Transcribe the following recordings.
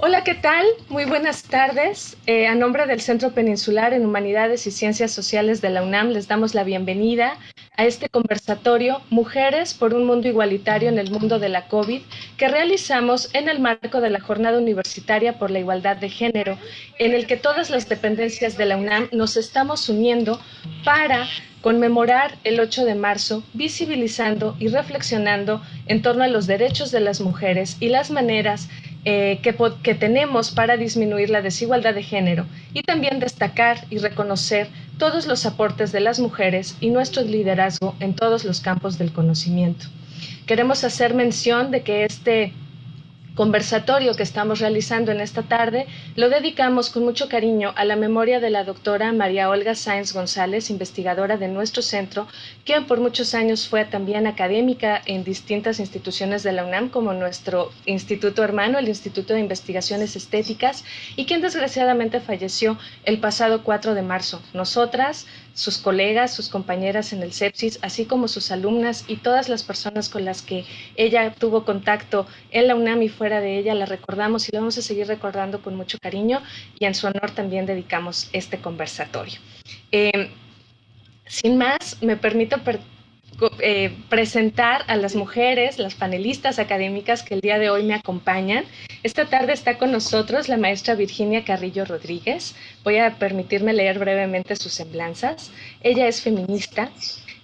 Hola, ¿qué tal? Muy buenas tardes. A nombre del Centro Peninsular en Humanidades y Ciencias Sociales de la UNAM, les damos la bienvenida a este conversatorio Mujeres por un Mundo Igualitario en el Mundo de la COVID, que realizamos en el marco de la Jornada Universitaria por la Igualdad de Género, en el que todas las dependencias de la UNAM nos estamos uniendo para conmemorar el 8 de marzo, visibilizando y reflexionando en torno a los derechos de las mujeres y las maneras que tenemos para disminuir la desigualdad de género y también destacar y reconocer todos los aportes de las mujeres y nuestro liderazgo en todos los campos del conocimiento. Queremos hacer mención de que este conversatorio que estamos realizando en esta tarde lo dedicamos con mucho cariño a la memoria de la doctora María Olga Sáenz González, investigadora de nuestro centro, quien por muchos años fue también académica en distintas instituciones de la UNAM, como nuestro instituto hermano, el Instituto de Investigaciones Estéticas, y quien desgraciadamente falleció el pasado 4 de marzo. Nosotras, sus colegas, sus compañeras en el Sepsis, así como sus alumnas y todas las personas con las que ella tuvo contacto en la UNAM y fuera de ella, la recordamos y la vamos a seguir recordando con mucho cariño, y en su honor también dedicamos este conversatorio. Eh, Sin más, me permito presentar a las mujeres, las panelistas académicas que el día de hoy me acompañan. Esta tarde está con nosotros la maestra Virginia Carrillo Rodríguez. Voy a permitirme leer brevemente sus semblanzas. Ella es feminista,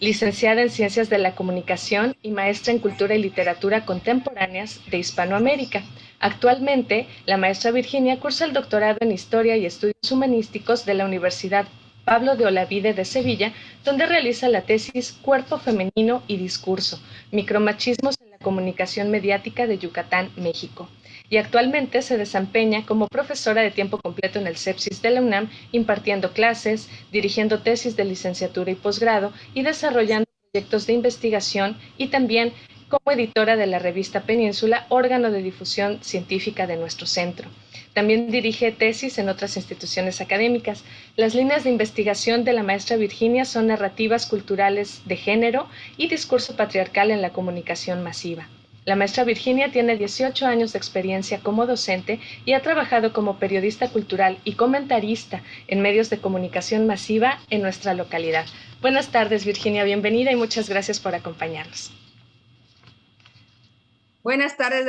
licenciada en Ciencias de la Comunicación y maestra en Cultura y Literatura Contemporáneas de Hispanoamérica. Actualmente, la maestra Virginia cursa el doctorado en Historia y Estudios Humanísticos de la Universidad Pablo de Olavide de Sevilla, donde realiza la tesis Cuerpo Femenino y Discurso, Micromachismos en la Comunicación Mediática de Yucatán, México. Y actualmente se desempeña como profesora de tiempo completo en el Sepsis de la UNAM, impartiendo clases, dirigiendo tesis de licenciatura y posgrado y desarrollando proyectos de investigación, y también como editora de la revista Península, órgano de difusión científica de nuestro centro. También dirige tesis en otras instituciones académicas. Las líneas de investigación de la maestra Virginia son narrativas culturales de género y discurso patriarcal en la comunicación masiva. La maestra Virginia tiene 18 años de experiencia como docente y ha trabajado como periodista cultural y comentarista en medios de comunicación masiva en nuestra localidad. Buenas tardes, Virginia, bienvenida y muchas gracias por acompañarnos. Buenas tardes,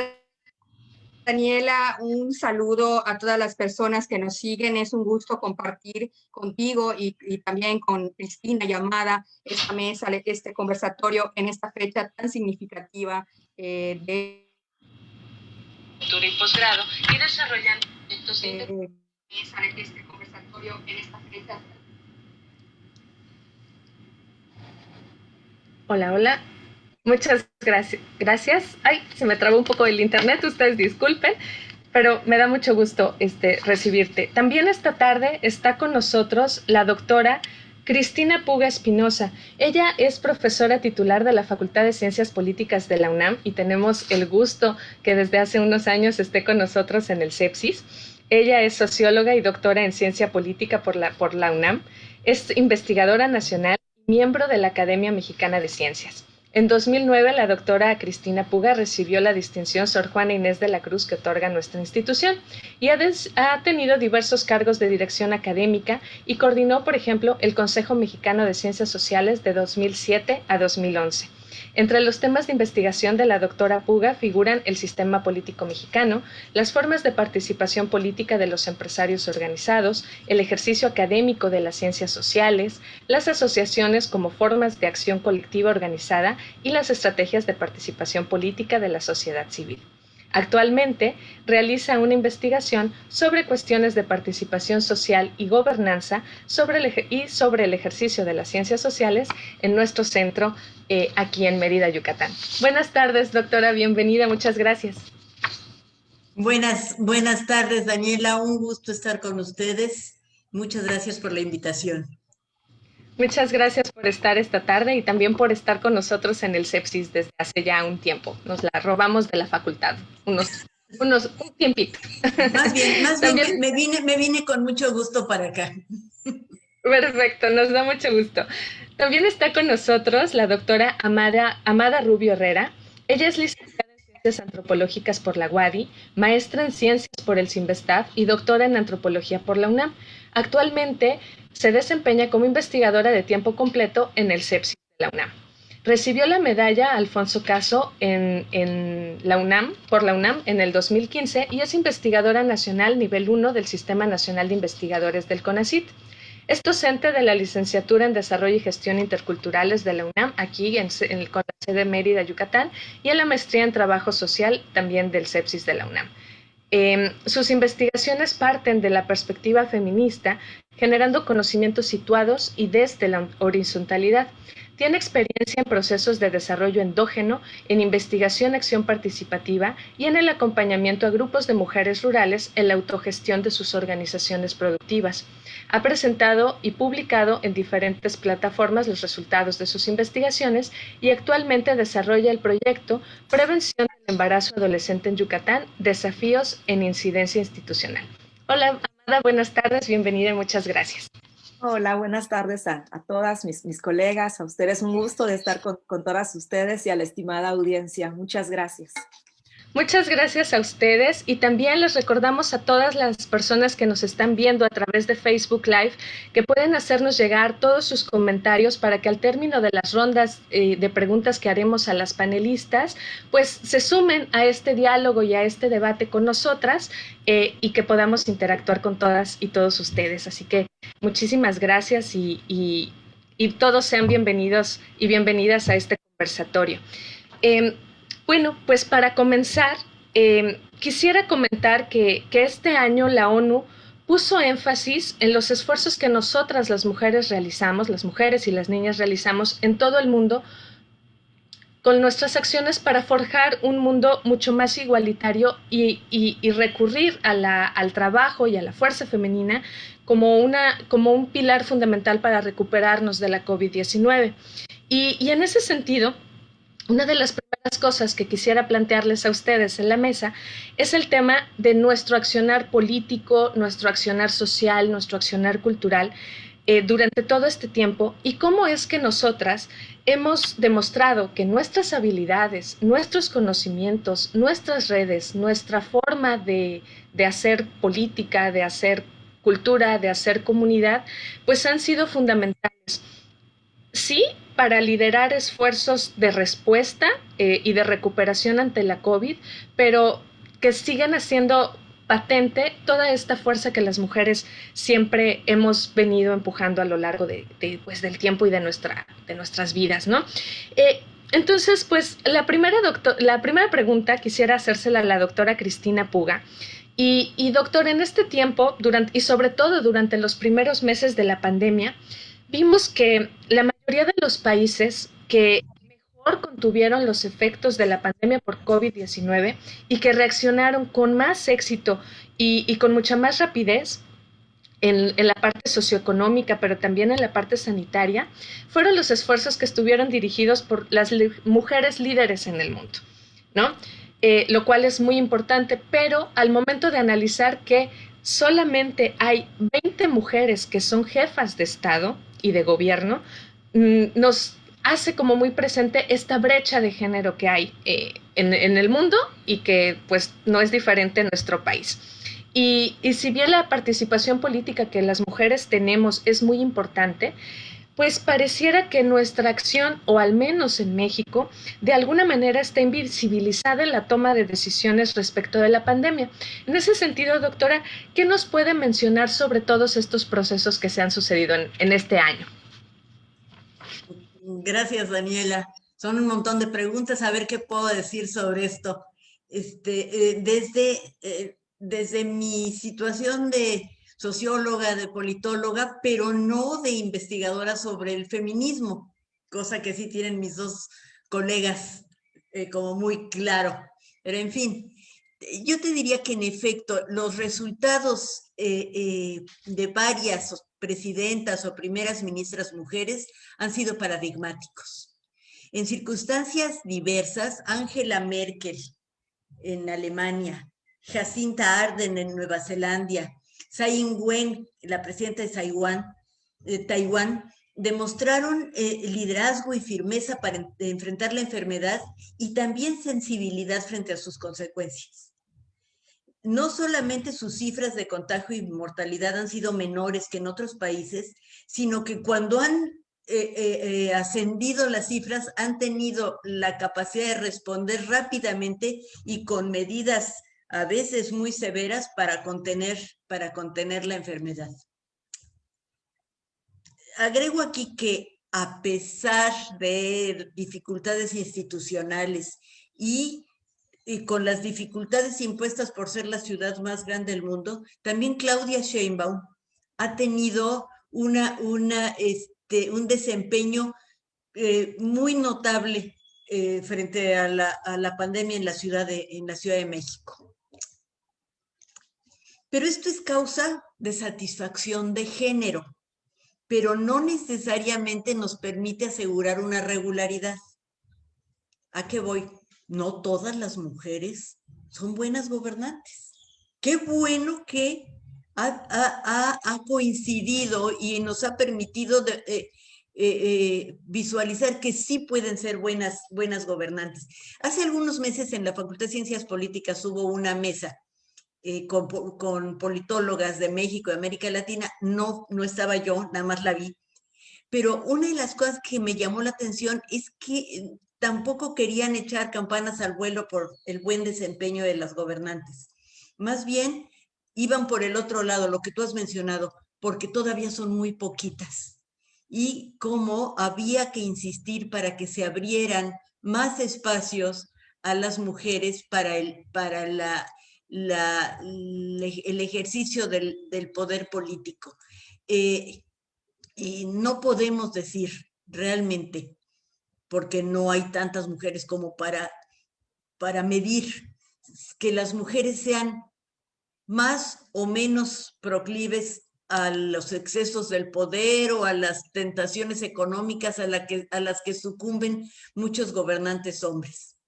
Daniela. Un saludo a todas las personas que nos siguen. Es un gusto compartir contigo y también con Cristina Llamada esta mesa, este conversatorio en esta fecha tan significativa de Cultura y posgrado y desarrollando proyectos de este conversatorio en esta fecha. Hola, hola. Muchas gracias. Ay, se me trabó un poco el internet, ustedes disculpen, pero me da mucho gusto recibirte. También esta tarde está con nosotros la doctora Cristina Puga Espinosa. Ella es profesora titular de la Facultad de Ciencias Políticas de la UNAM y tenemos el gusto que desde hace unos años esté con nosotros en el Sepsis. Ella es socióloga y doctora en ciencia política por la UNAM. Es investigadora nacional, miembro de la Academia Mexicana de Ciencias. En 2009, la doctora Cristina Puga recibió la distinción Sor Juana Inés de la Cruz que otorga nuestra institución y ha tenido diversos cargos de dirección académica y coordinó, por ejemplo, el Consejo Mexicano de Ciencias Sociales de 2007 a 2011. Entre los temas de investigación de la doctora Puga figuran el sistema político mexicano, las formas de participación política de los empresarios organizados, el ejercicio académico de las ciencias sociales, las asociaciones como formas de acción colectiva organizada y las estrategias de participación política de la sociedad civil. Actualmente realiza una investigación sobre cuestiones de participación social y gobernanza sobre el ejercicio de las ciencias sociales en nuestro centro aquí en Mérida, Yucatán. Buenas tardes, doctora, bienvenida, muchas gracias. Buenas tardes, Daniela, un gusto estar con ustedes. Muchas gracias por la invitación. Muchas gracias por estar esta tarde y también por estar con nosotros en el Sepsis desde hace ya un tiempo. Nos la robamos de la facultad, un tiempito. Más bien me vine con mucho gusto para acá. Perfecto, nos da mucho gusto. También está con nosotros la doctora Amada Rubio Herrera. Ella es licenciada en Ciencias Ciencias Antropológicas por la UADY, maestra en Ciencias por el CINVESTAF y doctora en Antropología por la UNAM. Actualmente se desempeña como investigadora de tiempo completo en el CEPSIS de la UNAM. Recibió la medalla Alfonso Caso por la UNAM en el 2015 y es investigadora nacional nivel 1 del Sistema Nacional de Investigadores del CONACYT. Es docente de la licenciatura en Desarrollo y Gestión Interculturales de la UNAM, aquí con la sede de Mérida, Yucatán, y en la maestría en Trabajo Social también del CEPSIS de la UNAM. Sus investigaciones parten de la perspectiva feminista, generando conocimientos situados y desde la horizontalidad. Tiene experiencia en procesos de desarrollo endógeno, en investigación, acción participativa y en el acompañamiento a grupos de mujeres rurales en la autogestión de sus organizaciones productivas. Ha presentado y publicado en diferentes plataformas los resultados de sus investigaciones y actualmente desarrolla el proyecto Prevención del Embarazo Adolescente en Yucatán, Desafíos en Incidencia Institucional. Hola, Amada, buenas tardes, bienvenida y muchas gracias. Hola, buenas tardes a todas mis colegas, a ustedes. Un gusto de estar con todas ustedes y a la estimada audiencia. Muchas gracias. Muchas gracias a ustedes y también les recordamos a todas las personas que nos están viendo a través de Facebook Live que pueden hacernos llegar todos sus comentarios para que al término de las rondas de preguntas que haremos a las panelistas, pues se sumen a este diálogo y a este debate con nosotras y que podamos interactuar con todas y todos ustedes. Así que muchísimas gracias y todos sean bienvenidos y bienvenidas a este conversatorio. Bueno, pues para comenzar, quisiera comentar que este año la ONU puso énfasis en los esfuerzos que nosotras las mujeres realizamos, las mujeres y las niñas realizamos en todo el mundo, con nuestras acciones para forjar un mundo mucho más igualitario y recurrir al trabajo y a la fuerza femenina como un pilar fundamental para recuperarnos de la COVID-19. Y en ese sentido, una de las primeras cosas que quisiera plantearles a ustedes en la mesa es el tema de nuestro accionar político, nuestro accionar social, nuestro accionar cultural durante todo este tiempo y cómo es que nosotras hemos demostrado que nuestras habilidades, nuestros conocimientos, nuestras redes, nuestra forma de hacer política, de hacer cultura, de hacer comunidad, pues han sido fundamentales. Sí, para liderar esfuerzos de respuesta y de recuperación ante la COVID, pero que sigan haciendo patente toda esta fuerza que las mujeres siempre hemos venido empujando a lo largo pues, del tiempo y de nuestras vidas, ¿no? Entonces, pues, la primera pregunta quisiera hacérsela a la doctora Cristina Puga. Y doctor, en este tiempo, y sobre todo durante los primeros meses de la pandemia, vimos que la mayoría de los países que mejor contuvieron los efectos de la pandemia por COVID-19 y que reaccionaron con más éxito y con mucha más rapidez en la parte socioeconómica, pero también en la parte sanitaria, fueron los esfuerzos que estuvieron dirigidos por las mujeres líderes en el mundo, ¿no? Lo cual es muy importante, pero al momento de analizar que solamente hay 20 mujeres que son jefas de Estado y de gobierno, nos hace como muy presente esta brecha de género que hay en el mundo y que pues no es diferente en nuestro país. Y si bien la participación política que las mujeres tenemos es muy importante, pues pareciera que nuestra acción, o al menos en México, de alguna manera está invisibilizada en la toma de decisiones respecto de la pandemia. En ese sentido, doctora, ¿qué nos puede mencionar sobre todos estos procesos que se han sucedido en este año? Gracias, Daniela. Son un montón de preguntas, a ver qué puedo decir sobre esto. Desde mi situación de socióloga, de politóloga, pero no de investigadora sobre el feminismo, cosa que sí tienen mis dos colegas como muy claro. Pero en fin, yo te diría que en efecto los resultados de varias presidentas o primeras ministras mujeres han sido paradigmáticos. En circunstancias diversas, Angela Merkel en Alemania, Jacinta Ardern en Nueva Zelanda, Tsai Ing-wen, la presidenta de Taiwán, demostraron liderazgo y firmeza para enfrentar la enfermedad y también sensibilidad frente a sus consecuencias. No solamente sus cifras de contagio y mortalidad han sido menores que en otros países, sino que cuando han ascendido las cifras, han tenido la capacidad de responder rápidamente y con medidas a veces muy severas para contener la enfermedad. Agrego aquí que a pesar de dificultades institucionales y con las dificultades impuestas por ser la ciudad más grande del mundo, también Claudia Sheinbaum ha tenido un desempeño muy notable frente a la pandemia en la Ciudad de México. Pero esto es causa de satisfacción de género, pero no necesariamente nos permite asegurar una regularidad. ¿A qué voy? No todas las mujeres son buenas gobernantes. Qué bueno que ha coincidido y nos ha permitido visualizar que sí pueden ser buenas gobernantes. Hace algunos meses en la Facultad de Ciencias Políticas hubo una mesa con politólogas de México y América Latina. No estaba yo, nada más la vi. Pero una de las cosas que me llamó la atención es que tampoco querían echar campanas al vuelo por el buen desempeño de las gobernantes. Más bien, iban por el otro lado, lo que tú has mencionado, porque todavía son muy poquitas. Y cómo había que insistir para que se abrieran más espacios a las mujeres para el ejercicio del poder político. Y no podemos decir realmente, porque no hay tantas mujeres como para medir, que las mujeres sean más o menos proclives a los excesos del poder o a las tentaciones económicas a las que sucumben muchos gobernantes hombres.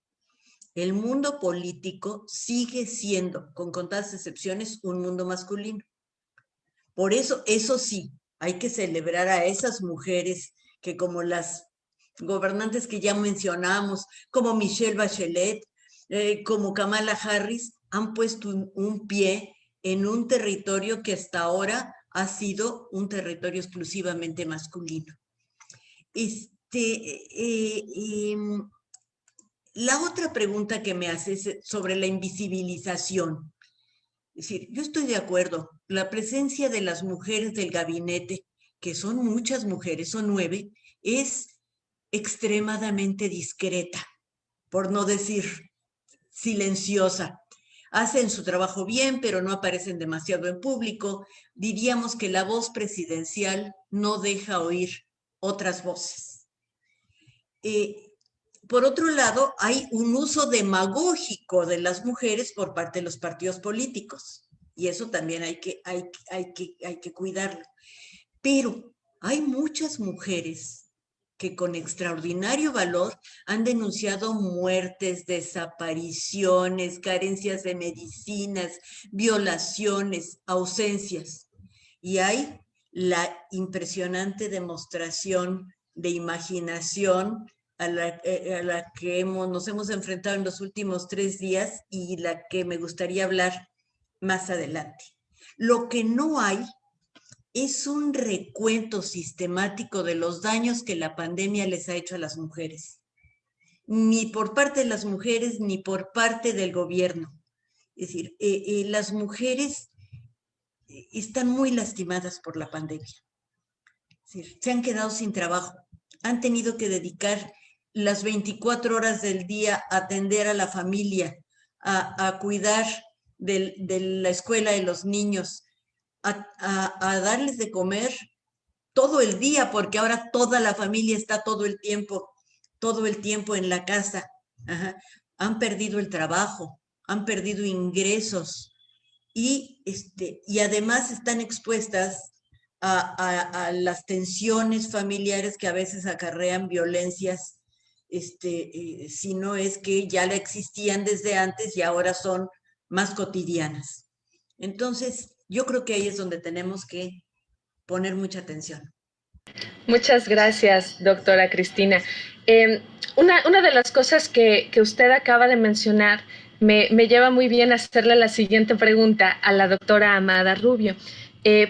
El mundo político sigue siendo, con contadas excepciones, un mundo masculino. Por eso sí, hay que celebrar a esas mujeres que, como las gobernantes que ya mencionamos, como Michelle Bachelet, como Kamala Harris, han puesto un pie en un territorio que hasta ahora ha sido un territorio exclusivamente masculino. La otra pregunta que me haces es sobre la invisibilización. Es decir, yo estoy de acuerdo, la presencia de las mujeres del gabinete, que son muchas mujeres, son 9, es extremadamente discreta, por no decir silenciosa. Hacen su trabajo bien, pero no aparecen demasiado en público. Diríamos que la voz presidencial no deja oír otras voces. Por otro lado, hay un uso demagógico de las mujeres por parte de los partidos políticos, y eso también hay que cuidarlo. Pero hay muchas mujeres que con extraordinario valor han denunciado muertes, desapariciones, carencias de medicinas, violaciones, ausencias. Y hay la impresionante demostración de imaginación a la que nos hemos enfrentado en los últimos 3 días y la que me gustaría hablar más adelante. Lo que no hay es un recuento sistemático de los daños que la pandemia les ha hecho a las mujeres, ni por parte de las mujeres ni por parte del gobierno. Es decir, las mujeres están muy lastimadas por la pandemia. Es decir, se han quedado sin trabajo, han tenido que dedicar las 24 horas del día a atender a la familia, a cuidar de la escuela de los niños, a darles de comer todo el día, porque ahora toda la familia está todo el tiempo en la casa. Ajá. Han perdido el trabajo, han perdido ingresos y además están expuestas a las tensiones familiares que a veces acarrean violencias, si no es que ya la existían desde antes y ahora son más cotidianas. Entonces, yo creo que ahí es donde tenemos que poner mucha atención. Muchas gracias, doctora Cristina. Eh, una de las cosas que usted acaba de mencionar me lleva muy bien a hacerle la siguiente pregunta a la doctora Amada Rubio,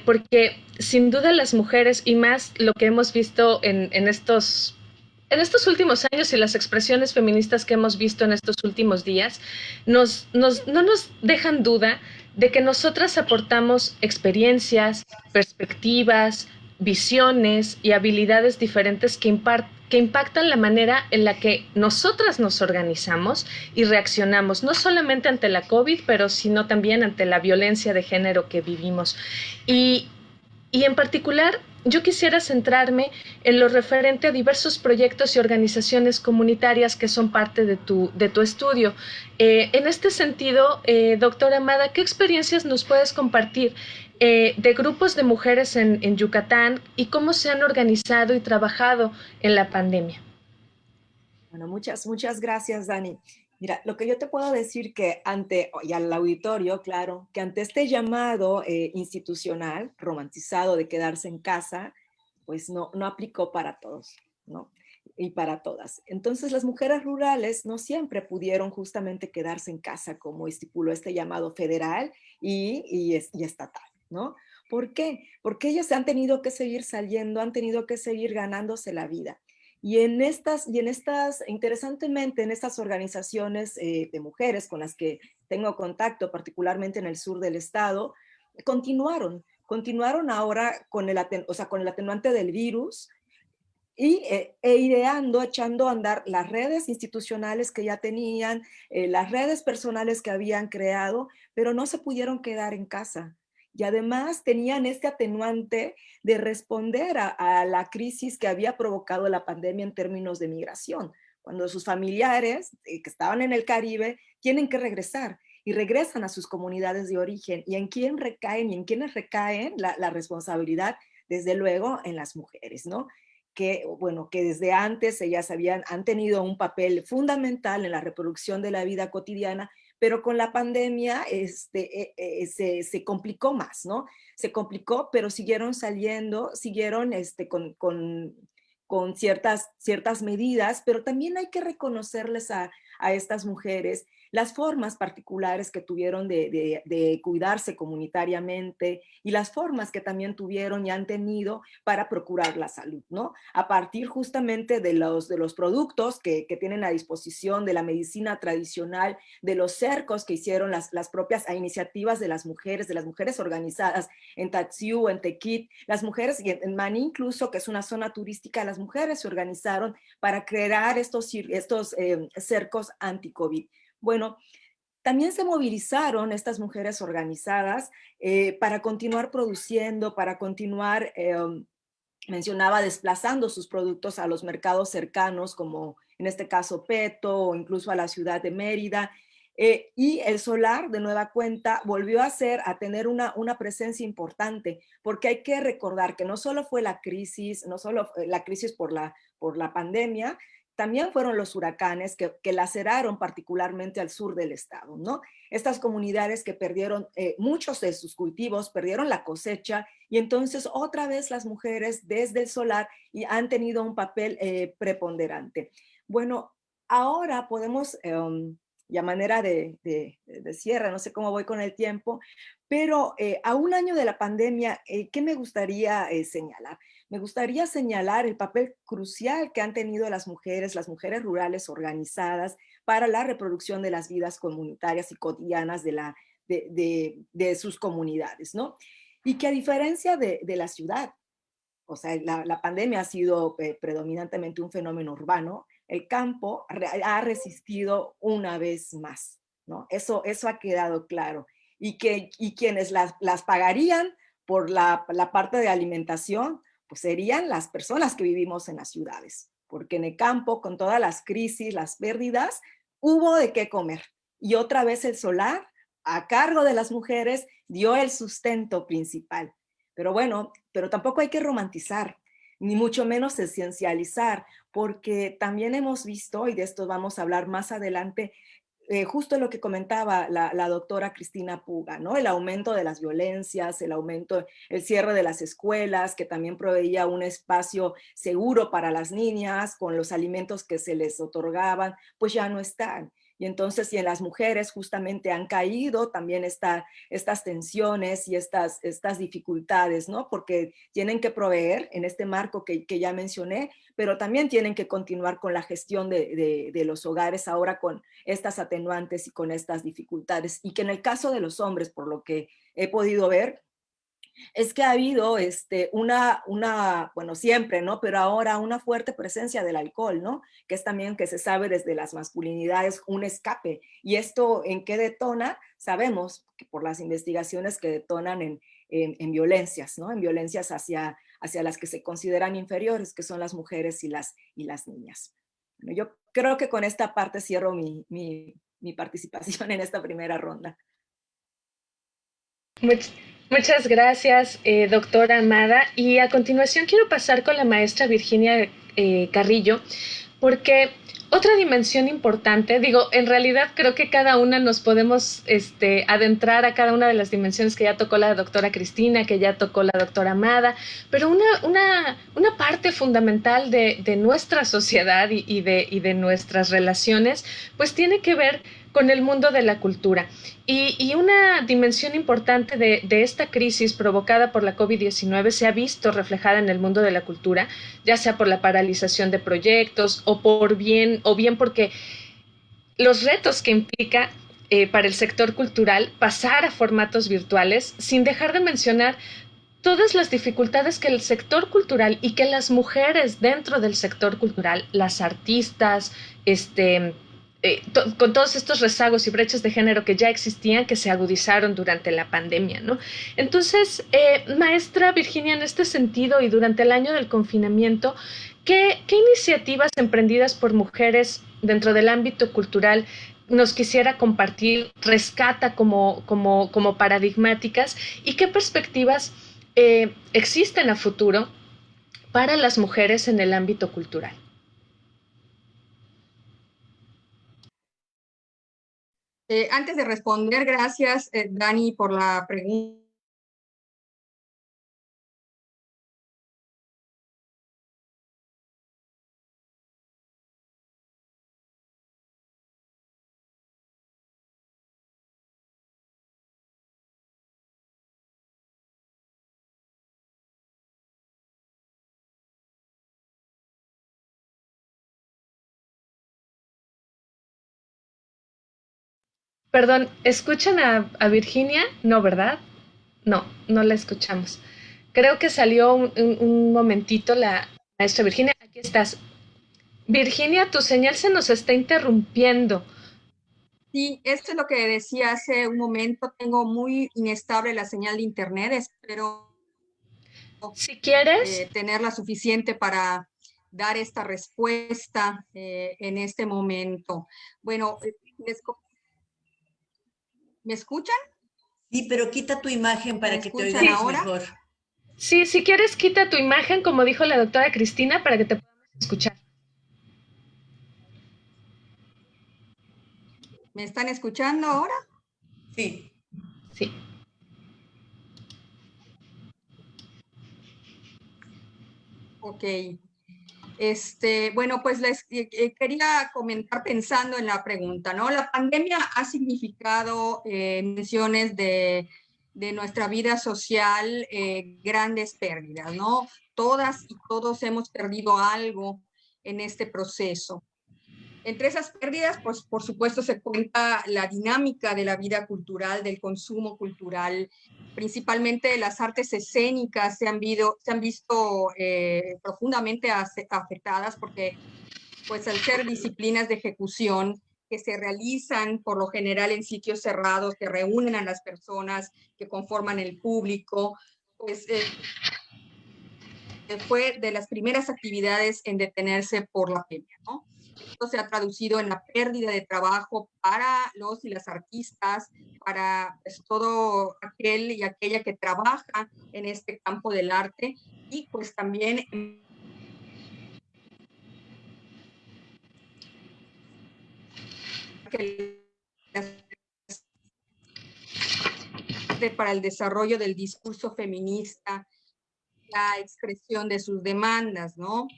porque sin duda las mujeres y más lo que hemos visto en estos últimos años y las expresiones feministas que hemos visto en estos últimos días, no nos dejan duda de que nosotras aportamos experiencias, perspectivas, visiones y habilidades diferentes que impactan la manera en la que nosotras nos organizamos y reaccionamos, no solamente ante la COVID, pero sino también ante la violencia de género que vivimos. Y, y en particular, yo quisiera centrarme en lo referente a diversos proyectos y organizaciones comunitarias que son parte de tu estudio. En este sentido, doctora Amada, ¿qué experiencias nos puedes compartir de grupos de mujeres en Yucatán y cómo se han organizado y trabajado en la pandemia? Bueno, muchas gracias, Dani. Mira, lo que yo te puedo decir que y al auditorio, claro, que ante este llamado institucional romantizado de quedarse en casa, pues no aplicó para todos, ¿no? Y para todas. Entonces, las mujeres rurales no siempre pudieron justamente quedarse en casa, como estipuló este llamado federal y estatal, ¿no? ¿Por qué? Porque ellas han tenido que seguir saliendo, han tenido que seguir ganándose la vida. Interesantemente, en estas organizaciones de mujeres con las que tengo contacto, particularmente en el sur del estado, continuaron ahora con con el atenuante del virus e ideando, echando a andar las redes institucionales que ya tenían, las redes personales que habían creado, pero no se pudieron quedar en casa. Y además tenían este atenuante de responder a la crisis que había provocado la pandemia en términos de migración. Cuando sus familiares que estaban en el Caribe tienen que regresar y regresan a sus comunidades de origen. ¿Y en quién recaen y en quiénes recaen la responsabilidad? Desde luego en las mujeres, ¿no? Que desde antes han tenido un papel fundamental en la reproducción de la vida cotidiana, pero con la pandemia se complicó más, ¿no? Se complicó, pero siguieron saliendo, siguieron con ciertas medidas, pero también hay que reconocerles a estas mujeres las formas particulares que tuvieron de cuidarse comunitariamente y las formas que también tuvieron y han tenido para procurar la salud, ¿no? A partir justamente de los productos que tienen a disposición, de la medicina tradicional, de los cercos que hicieron las propias iniciativas de las mujeres organizadas en Tatsiú, en Tequit, las mujeres, y en Maní incluso, que es una zona turística, las mujeres se organizaron para crear estos cercos anti-COVID. Bueno, también se movilizaron estas mujeres organizadas para continuar produciendo, para continuar, mencionaba, desplazando sus productos a los mercados cercanos, como en este caso Peto, o incluso a la ciudad de Mérida. Y el solar, de nueva cuenta, volvió a tener una presencia importante, porque hay que recordar que no solo fue la crisis, no solo la crisis por la pandemia, también fueron los huracanes que laceraron particularmente al sur del estado, ¿no? Estas comunidades que perdieron muchos de sus cultivos, perdieron la cosecha, y entonces otra vez las mujeres desde el solar han tenido un papel preponderante. Bueno, ahora podemos, y a manera de cierre, no sé cómo voy con el tiempo, pero a un año de la pandemia, ¿qué me gustaría señalar? Me gustaría señalar el papel crucial que han tenido las mujeres rurales organizadas para la reproducción de las vidas comunitarias y cotidianas de sus comunidades, ¿no? Y que a diferencia de la ciudad, o sea, la pandemia ha sido predominantemente un fenómeno urbano, el campo ha resistido una vez más, ¿no? Eso ha quedado claro. Y quienes las pagarían por la parte de alimentación, pues serían las personas que vivimos en las ciudades, porque en el campo, con todas las crisis, las pérdidas, hubo de qué comer. Y otra vez el solar, a cargo de las mujeres, dio el sustento principal. Pero bueno, pero tampoco hay que romantizar, ni mucho menos esencializar, porque también hemos visto, y de esto vamos a hablar más adelante, justo lo que comentaba la doctora Cristina Puga, ¿no? El aumento de las violencias, el cierre de las escuelas, que también proveía un espacio seguro para las niñas, con los alimentos que se les otorgaban, pues ya no están. Y entonces, y en las mujeres justamente han caído también estas tensiones y estas dificultades, ¿no? Porque tienen que proveer en este marco que ya mencioné, pero también tienen que continuar con la gestión de los hogares ahora con estas atenuantes y con estas dificultades. Y que en el caso de los hombres, por lo que he podido ver, es que ha habido bueno, siempre, ¿no? Pero ahora una fuerte presencia del alcohol, ¿no? Que es también que se sabe desde las masculinidades un escape. ¿Y esto en qué detona? Sabemos que por las investigaciones que detonan en violencias, ¿no? En violencias hacia las que se consideran inferiores, que son las mujeres y las niñas. Bueno, yo creo que con esta parte cierro mi participación en esta primera ronda. Muchas gracias, doctora Amada. Y a continuación quiero pasar con la maestra Virginia Carrillo, porque otra dimensión importante, digo, en realidad creo que cada una nos podemos adentrar a cada una de las dimensiones que ya tocó la doctora Cristina, que ya tocó la doctora Amada, pero una parte fundamental de nuestra sociedad y de nuestras relaciones, pues tiene que ver con el mundo de la cultura. Y una dimensión importante de esta crisis provocada por la COVID-19 se ha visto reflejada en el mundo de la cultura, ya sea por la paralización de proyectos o bien porque los retos que implica para el sector cultural pasar a formatos virtuales, sin dejar de mencionar todas las dificultades que el sector cultural y que las mujeres dentro del sector cultural, las artistas, con todos estos rezagos y brechas de género que ya existían, que se agudizaron durante la pandemia, ¿no? Entonces, maestra Virginia, en este sentido y durante el año del confinamiento, ¿qué iniciativas emprendidas por mujeres dentro del ámbito cultural nos quisiera compartir, rescata como paradigmáticas y qué perspectivas existen a futuro para las mujeres en el ámbito cultural? Antes de responder, gracias, Dani, por la pregunta. Perdón, ¿escuchan a Virginia? No, ¿verdad? No, no la escuchamos. Creo que salió un momentito la maestra Virginia. Aquí estás. Virginia, tu señal se nos está interrumpiendo. Sí, esto es lo que decía hace un momento. Tengo muy inestable la señal de internet. Espero Si quieres, tenerla suficiente para dar esta respuesta en este momento. Bueno, ¿me escuchan? Sí, pero quita tu imagen ¿Me para que te escuchan oigamos ahora? mejor. sí, si quieres, quita tu imagen, como dijo la doctora Cristina, para que te podamos escuchar. ¿Me están escuchando ahora? Sí. Sí. Ok. Bueno, pues les quería comentar pensando en la pregunta, ¿no? La pandemia ha significado menciones de nuestra vida social, grandes pérdidas, ¿no? Todas y todos hemos perdido algo en este proceso. Entre esas pérdidas, pues por supuesto se cuenta la dinámica de la vida cultural, del consumo cultural, principalmente las artes escénicas se han visto profundamente afectadas porque pues al ser disciplinas de ejecución que se realizan por lo general en sitios cerrados, que reúnen a las personas que conforman el público, pues fue de las primeras actividades en detenerse por la pandemia, ¿no? Esto se ha traducido en la pérdida de trabajo para los y las artistas, para pues, todo aquel y aquella que trabaja en este campo del arte y pues también que para el desarrollo del discurso feminista, la expresión de sus demandas, ¿no?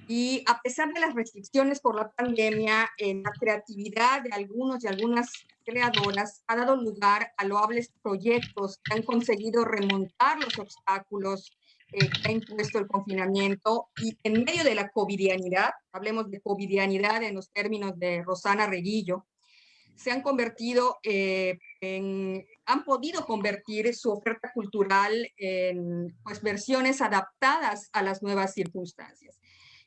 Y a pesar de las restricciones por la pandemia, la creatividad de algunos y algunas creadoras ha dado lugar a loables proyectos que han conseguido remontar los obstáculos que ha impuesto el confinamiento, y en medio de la covidianidad, hablemos de covidianidad en los términos de Rosana Reguillo, se han convertido han podido convertir su oferta cultural en pues, versiones adaptadas a las nuevas circunstancias.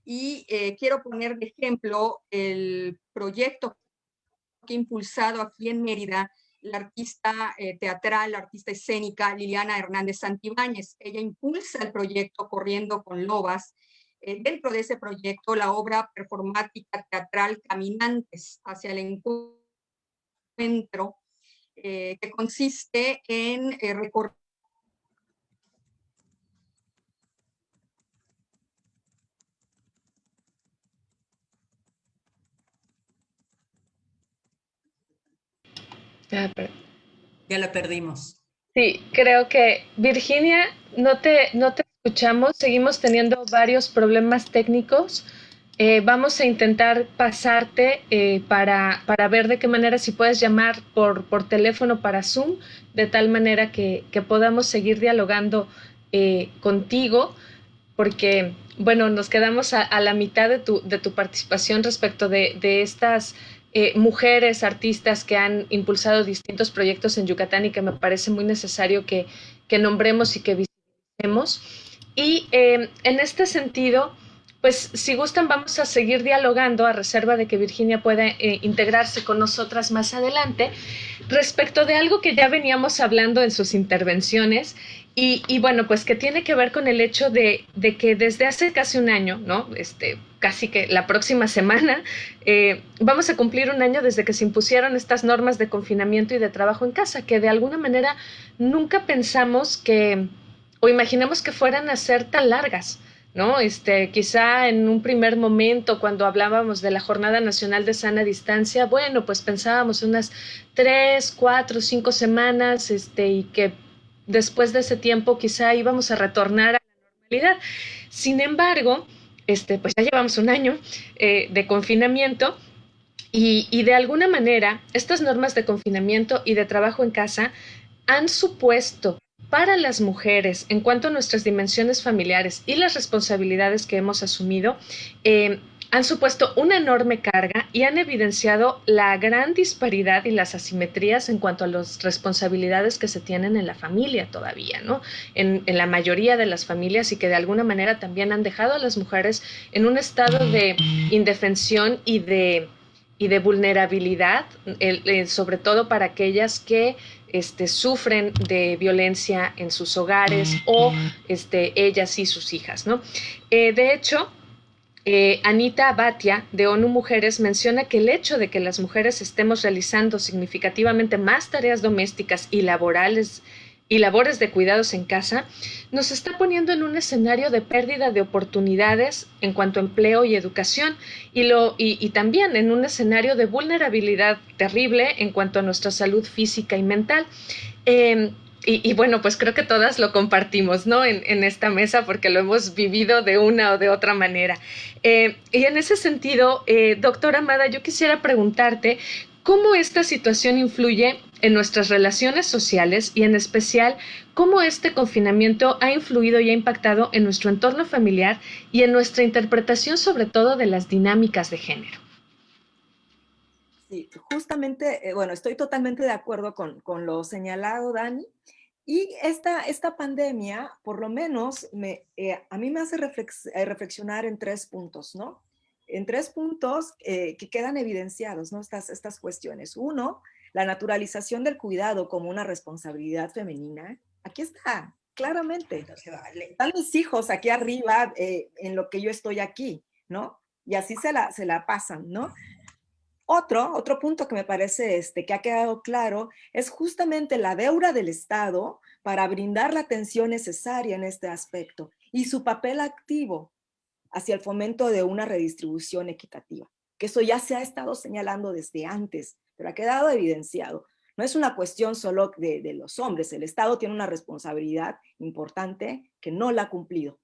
Y quiero poner de ejemplo el proyecto que ha impulsado aquí en Mérida la artista teatral, la artista escénica Liliana Hernández Santibáñez. Ella impulsa el proyecto Corriendo con Lobas. Dentro de ese proyecto, la obra performática teatral Caminantes hacia el encuentro, que consiste en recorrer Ah, pero- Ya la perdimos. Sí, creo que Virginia, no te escuchamos, seguimos teniendo varios problemas técnicos. Vamos a intentar pasarte para ver de qué manera si puedes llamar por teléfono para Zoom, de tal manera que podamos seguir dialogando contigo, porque, bueno, nos quedamos a la mitad de tu participación respecto de estas mujeres artistas que han impulsado distintos proyectos en Yucatán y que me parece muy necesario que nombremos y que visibilicemos. Y en este sentido, pues si gustan vamos a seguir dialogando a reserva de que Virginia pueda integrarse con nosotras más adelante respecto de algo que ya veníamos hablando en sus intervenciones y bueno, pues que tiene que ver con el hecho de que desde hace casi un año, ¿no? Casi que la próxima semana, vamos a cumplir un año desde que se impusieron estas normas de confinamiento y de trabajo en casa, que de alguna manera nunca pensamos que, o imaginamos que fueran a ser tan largas. ¿No? Quizá en un primer momento, cuando hablábamos de la Jornada Nacional de Sana Distancia, bueno, pues pensábamos unas 3, 4, 5 semanas, y que después de ese tiempo quizá íbamos a retornar a la normalidad. Sin embargo, pues ya llevamos un año de confinamiento y de alguna manera estas normas de confinamiento y de trabajo en casa han supuesto para las mujeres en cuanto a nuestras dimensiones familiares y las responsabilidades que hemos asumido, han supuesto una enorme carga y han evidenciado la gran disparidad y las asimetrías en cuanto a las responsabilidades que se tienen en la familia todavía, ¿no? En la mayoría de las familias y que de alguna manera también han dejado a las mujeres en un estado de indefensión y de vulnerabilidad, sobre todo para aquellas que sufren de violencia en sus hogares o ellas y sus hijas, ¿no? De hecho, Anita Bhatia, de ONU Mujeres, menciona que el hecho de que las mujeres estemos realizando significativamente más tareas domésticas y laborales y labores de cuidados en casa, nos está poniendo en un escenario de pérdida de oportunidades en cuanto a empleo y educación, y también en un escenario de vulnerabilidad terrible en cuanto a nuestra salud física y mental. Y bueno, pues creo que todas lo compartimos, ¿no? En esta mesa porque lo hemos vivido de una o de otra manera. Y en ese sentido, doctora Amada, yo quisiera preguntarte cómo esta situación influye en nuestras relaciones sociales y en especial cómo este confinamiento ha influido y ha impactado en nuestro entorno familiar y en nuestra interpretación sobre todo de las dinámicas de género. Sí, justamente, bueno, estoy totalmente de acuerdo con lo señalado, Dani. Y esta pandemia, por lo menos, a mí me hace reflexionar en 3 puntos, ¿no? En 3 puntos que quedan evidenciados, ¿no? Estas cuestiones. Uno, la naturalización del cuidado como una responsabilidad femenina. Aquí está, claramente. Están mis hijos aquí arriba en lo que yo estoy aquí, ¿no? Y así se la pasan, ¿no? Otro punto que me parece que ha quedado claro es justamente la deuda del Estado para brindar la atención necesaria en este aspecto y su papel activo hacia el fomento de una redistribución equitativa, que eso ya se ha estado señalando desde antes, pero ha quedado evidenciado. No es una cuestión solo de los hombres, el Estado tiene una responsabilidad importante que no la ha cumplido.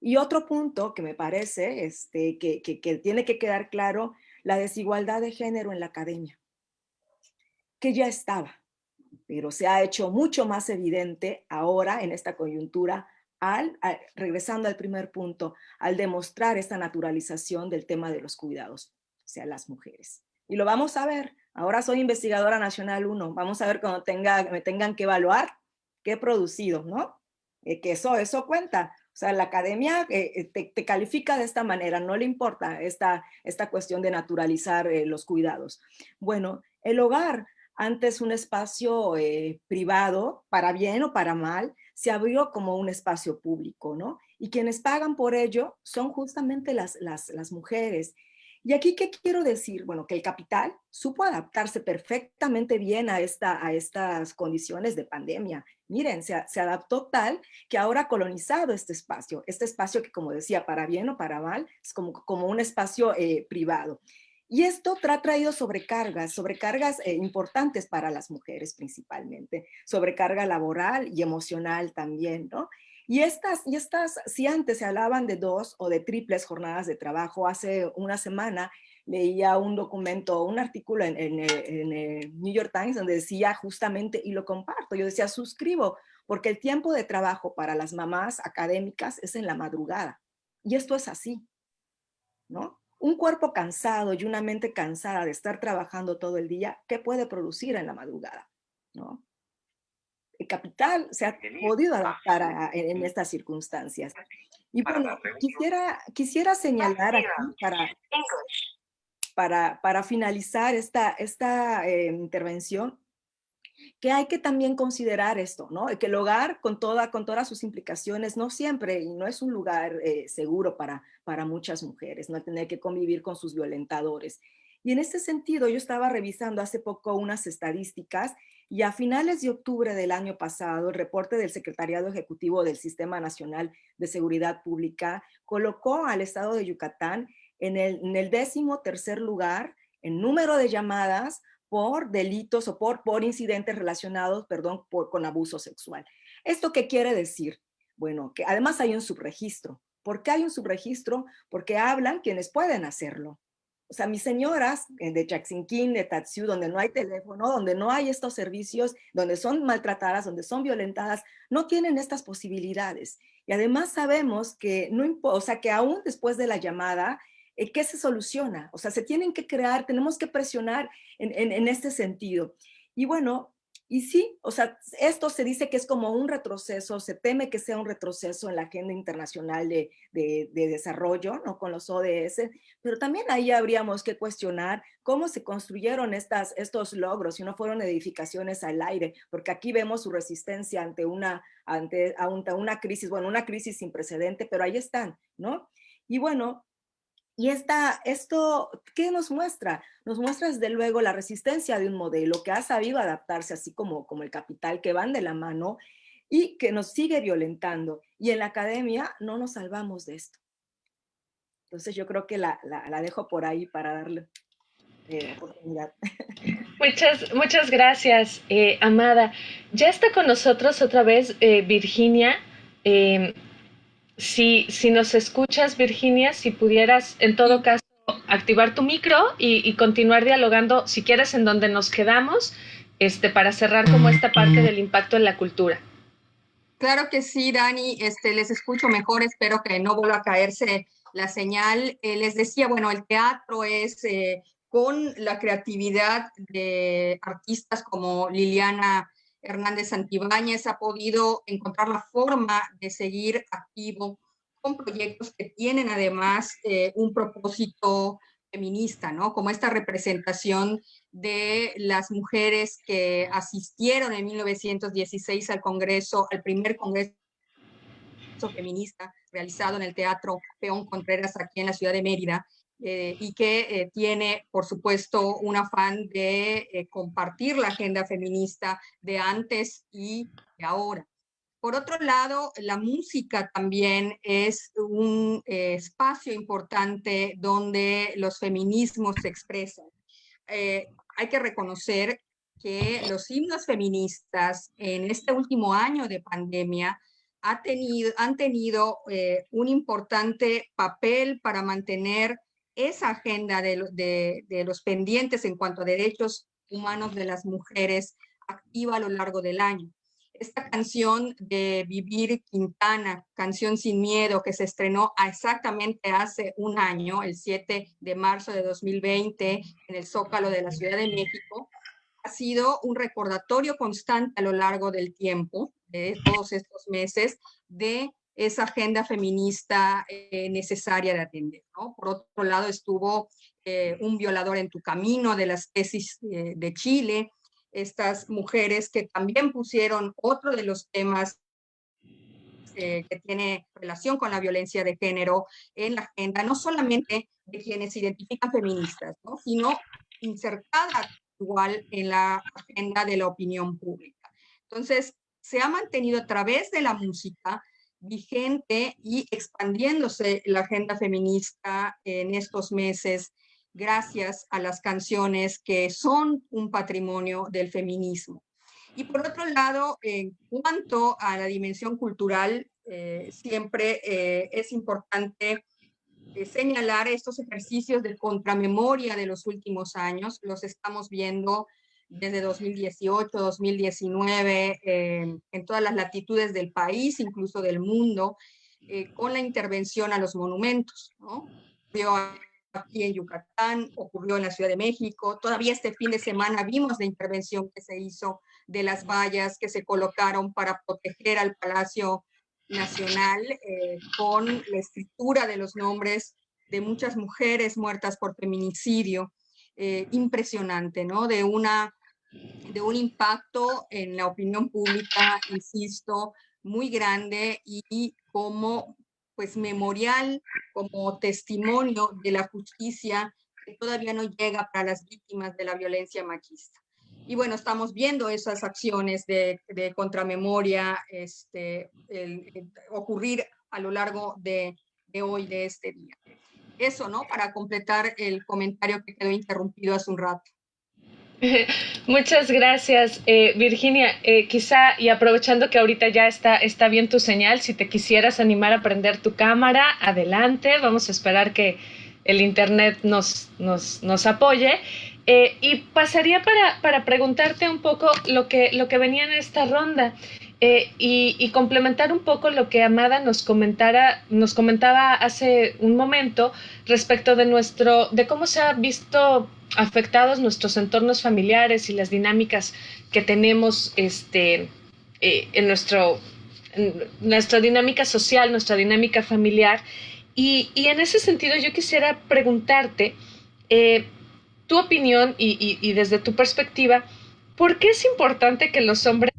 Y otro punto que me parece que tiene que quedar claro, la desigualdad de género en la academia, que ya estaba, pero se ha hecho mucho más evidente ahora en esta coyuntura, regresando al primer punto, al demostrar esta naturalización del tema de los cuidados, o sea, las mujeres. Y lo vamos a ver. Ahora soy investigadora nacional 1. Vamos a ver cuando me tengan que evaluar qué he producido, ¿no? Que eso cuenta. O sea, la academia te califica de esta manera, no le importa esta cuestión de naturalizar los cuidados. Bueno, el hogar, antes un espacio privado, para bien o para mal, se abrió como un espacio público, ¿no? Y quienes pagan por ello son justamente las mujeres. Y aquí, ¿qué quiero decir? Bueno, que el capital supo adaptarse perfectamente bien a estas condiciones de pandemia. Miren, se adaptó tal que ahora ha colonizado este espacio que, como decía, para bien o para mal, es como un espacio privado. Y esto ha traído sobrecargas importantes para las mujeres principalmente, sobrecarga laboral y emocional también, ¿no? Y si antes se hablaban de 2 o de triples jornadas de trabajo, hace una semana leía un documento, un artículo en el New York Times donde decía justamente, y lo comparto, yo decía, suscribo, porque el tiempo de trabajo para las mamás académicas es en la madrugada. Y esto es así, ¿no? Un cuerpo cansado y una mente cansada de estar trabajando todo el día, ¿qué puede producir en la madrugada? ¿No? El capital se ha podido adaptar en estas circunstancias. Y bueno, quisiera señalar aquí para finalizar esta intervención, que hay que también considerar esto, ¿no? Que el hogar, con todas sus implicaciones, no siempre, y no es un lugar seguro para muchas mujeres, no tener que convivir con sus violentadores. Y en este sentido, yo estaba revisando hace poco unas estadísticas y a finales de octubre del año pasado, el reporte del Secretariado Ejecutivo del Sistema Nacional de Seguridad Pública colocó al estado de Yucatán en el 13º lugar en número de llamadas por delitos o por incidentes relacionados, con abuso sexual. ¿Esto qué quiere decir? Bueno, que además hay un subregistro. ¿Por qué hay un subregistro? Porque hablan quienes pueden hacerlo. O sea, mis señoras de Chaxinquín, de Tatsiu, donde no hay teléfono, donde no hay estos servicios, donde son maltratadas, donde son violentadas, no tienen estas posibilidades. Y además sabemos que no importa, o sea, que aún después de la llamada, ¿qué se soluciona? O sea, se tienen que crear, tenemos que presionar en este sentido. Y bueno, y sí, o sea, esto se dice que es como un retroceso, se teme que sea un retroceso en la agenda internacional de desarrollo, ¿no? Con los ODS, pero también ahí habríamos que cuestionar cómo se construyeron estos logros, si no fueron edificaciones al aire, porque aquí vemos su resistencia ante una crisis, bueno, una crisis sin precedente, pero ahí están, ¿no? Y bueno, y esto, ¿qué nos muestra? Nos muestra desde luego la resistencia de un modelo que ha sabido adaptarse, así como el capital, que van de la mano y que nos sigue violentando. Y en la academia no nos salvamos de esto. Entonces yo creo que la dejo por ahí para darle oportunidad. Muchas gracias, Amada. Ya está con nosotros otra vez Virginia. Eh, si nos escuchas, Virginia, si pudieras, en todo caso, activar tu micro y continuar dialogando, si quieres, en donde nos quedamos, para cerrar como esta parte del impacto en la cultura. Claro que sí, Dani, les escucho mejor, espero que no vuelva a caerse la señal. Les decía, bueno, el teatro es con la creatividad de artistas como Liliana Hernández Santibáñez, ha podido encontrar la forma de seguir activo con proyectos que tienen además un propósito feminista, ¿no? Como esta representación de las mujeres que asistieron en 1916 al Congreso, al primer Congreso feminista realizado en el Teatro Peón Contreras aquí en la ciudad de Mérida, y que tiene, por supuesto, un afán de compartir la agenda feminista de antes y de ahora. Por otro lado, la música también es un espacio importante donde los feminismos se expresan. hay que reconocer que los himnos feministas en este último año de pandemia han tenido un importante papel para mantener esa agenda de los pendientes en cuanto a derechos humanos de las mujeres activa a lo largo del año. Esta canción de Vivir Quintana, Canción sin Miedo, que se estrenó exactamente hace un año, el 7 de marzo de 2020, en el Zócalo de la Ciudad de México, ha sido un recordatorio constante a lo largo del tiempo, de todos estos meses, de esa agenda feminista necesaria de atender, ¿no? Por otro lado estuvo Un violador en tu camino, de las tesis de Chile, estas mujeres que también pusieron otro de los temas que tiene relación con la violencia de género en la agenda, no solamente de quienes se identifican feministas, ¿no? Sino insertada igual en la agenda de la opinión pública. Entonces, se ha mantenido a través de la música vigente y expandiéndose la agenda feminista en estos meses gracias a las canciones que son un patrimonio del feminismo. Y por otro lado, en cuanto a la dimensión cultural, siempre es importante señalar estos ejercicios de contramemoria de los últimos años. Los estamos viendo desde 2018, 2019, en todas las latitudes del país, incluso del mundo, con la intervención a los monumentos, ¿no? Aquí en Yucatán, ocurrió en la Ciudad de México, todavía este fin de semana vimos la intervención que se hizo de las vallas que se colocaron para proteger al Palacio Nacional con la escritura de los nombres de muchas mujeres muertas por feminicidio, impresionante, ¿no? De un impacto en la opinión pública, insisto, muy grande y como pues memorial, como testimonio de la justicia que todavía no llega para las víctimas de la violencia machista. Y bueno, estamos viendo esas acciones de contramemoria ocurrir a lo largo de hoy, de este día. Eso, ¿no? Para completar el comentario que quedó interrumpido hace un rato. Muchas gracias, Virginia. Quizá, y aprovechando que ahorita ya está bien tu señal, si te quisieras animar a prender tu cámara, adelante. Vamos a esperar que el internet nos apoye. Y pasaría para preguntarte un poco lo que venía en esta ronda. Y complementar un poco lo que Amada nos comentaba hace un momento respecto de cómo se ha visto afectados nuestros entornos familiares y las dinámicas que tenemos en nuestra dinámica social, nuestra dinámica familiar. Y en ese sentido yo quisiera preguntarte tu opinión y desde tu perspectiva, ¿por qué es importante que los hombres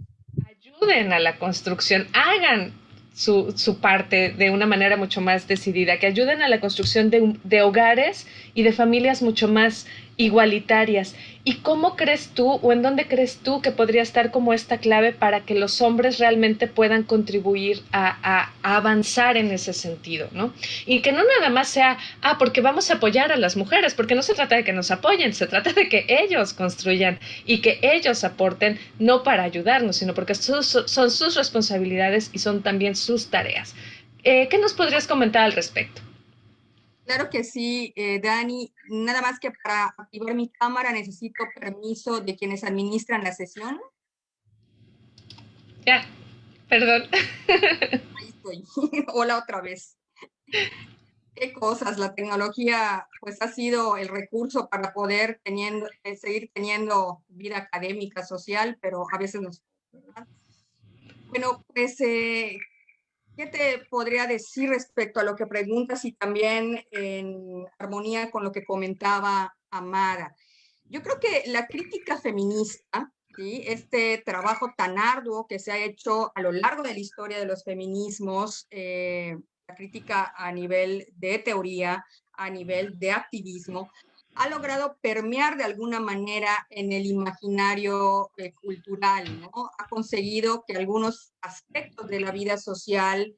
ayuden a la construcción, hagan su parte de una manera mucho más decidida, que ayuden a la construcción de hogares y de familias mucho más igualitarias? ¿Y cómo crees tú o en dónde crees tú que podría estar como esta clave para que los hombres realmente puedan contribuir a avanzar en ese sentido, ¿no? Y que no nada más sea, porque vamos a apoyar a las mujeres, porque no se trata de que nos apoyen, se trata de que ellos construyan y que ellos aporten, no para ayudarnos, sino porque son sus responsabilidades y son también sus tareas. ¿Qué nos podrías comentar al respecto? Claro que sí, Dani. Nada más que para activar mi cámara necesito permiso de quienes administran la sesión. Ya, perdón. Ahí estoy. Hola otra vez. Qué cosas, la tecnología pues ha sido el recurso para poder seguir teniendo vida académica, social, pero a veces nos... ¿verdad? Bueno, pues ¿qué te podría decir respecto a lo que preguntas y también en armonía con lo que comentaba Amara? Yo creo que la crítica feminista, ¿sí? Este trabajo tan arduo que se ha hecho a lo largo de la historia de los feminismos, la crítica a nivel de teoría, a nivel de activismo, ha logrado permear de alguna manera en el imaginario cultural, ¿no? Ha conseguido que algunos aspectos de la vida social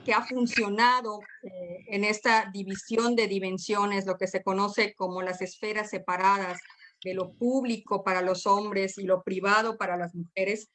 que ha funcionado en esta división de dimensiones, lo que se conoce como las esferas separadas de lo público para los hombres y lo privado para las mujeres,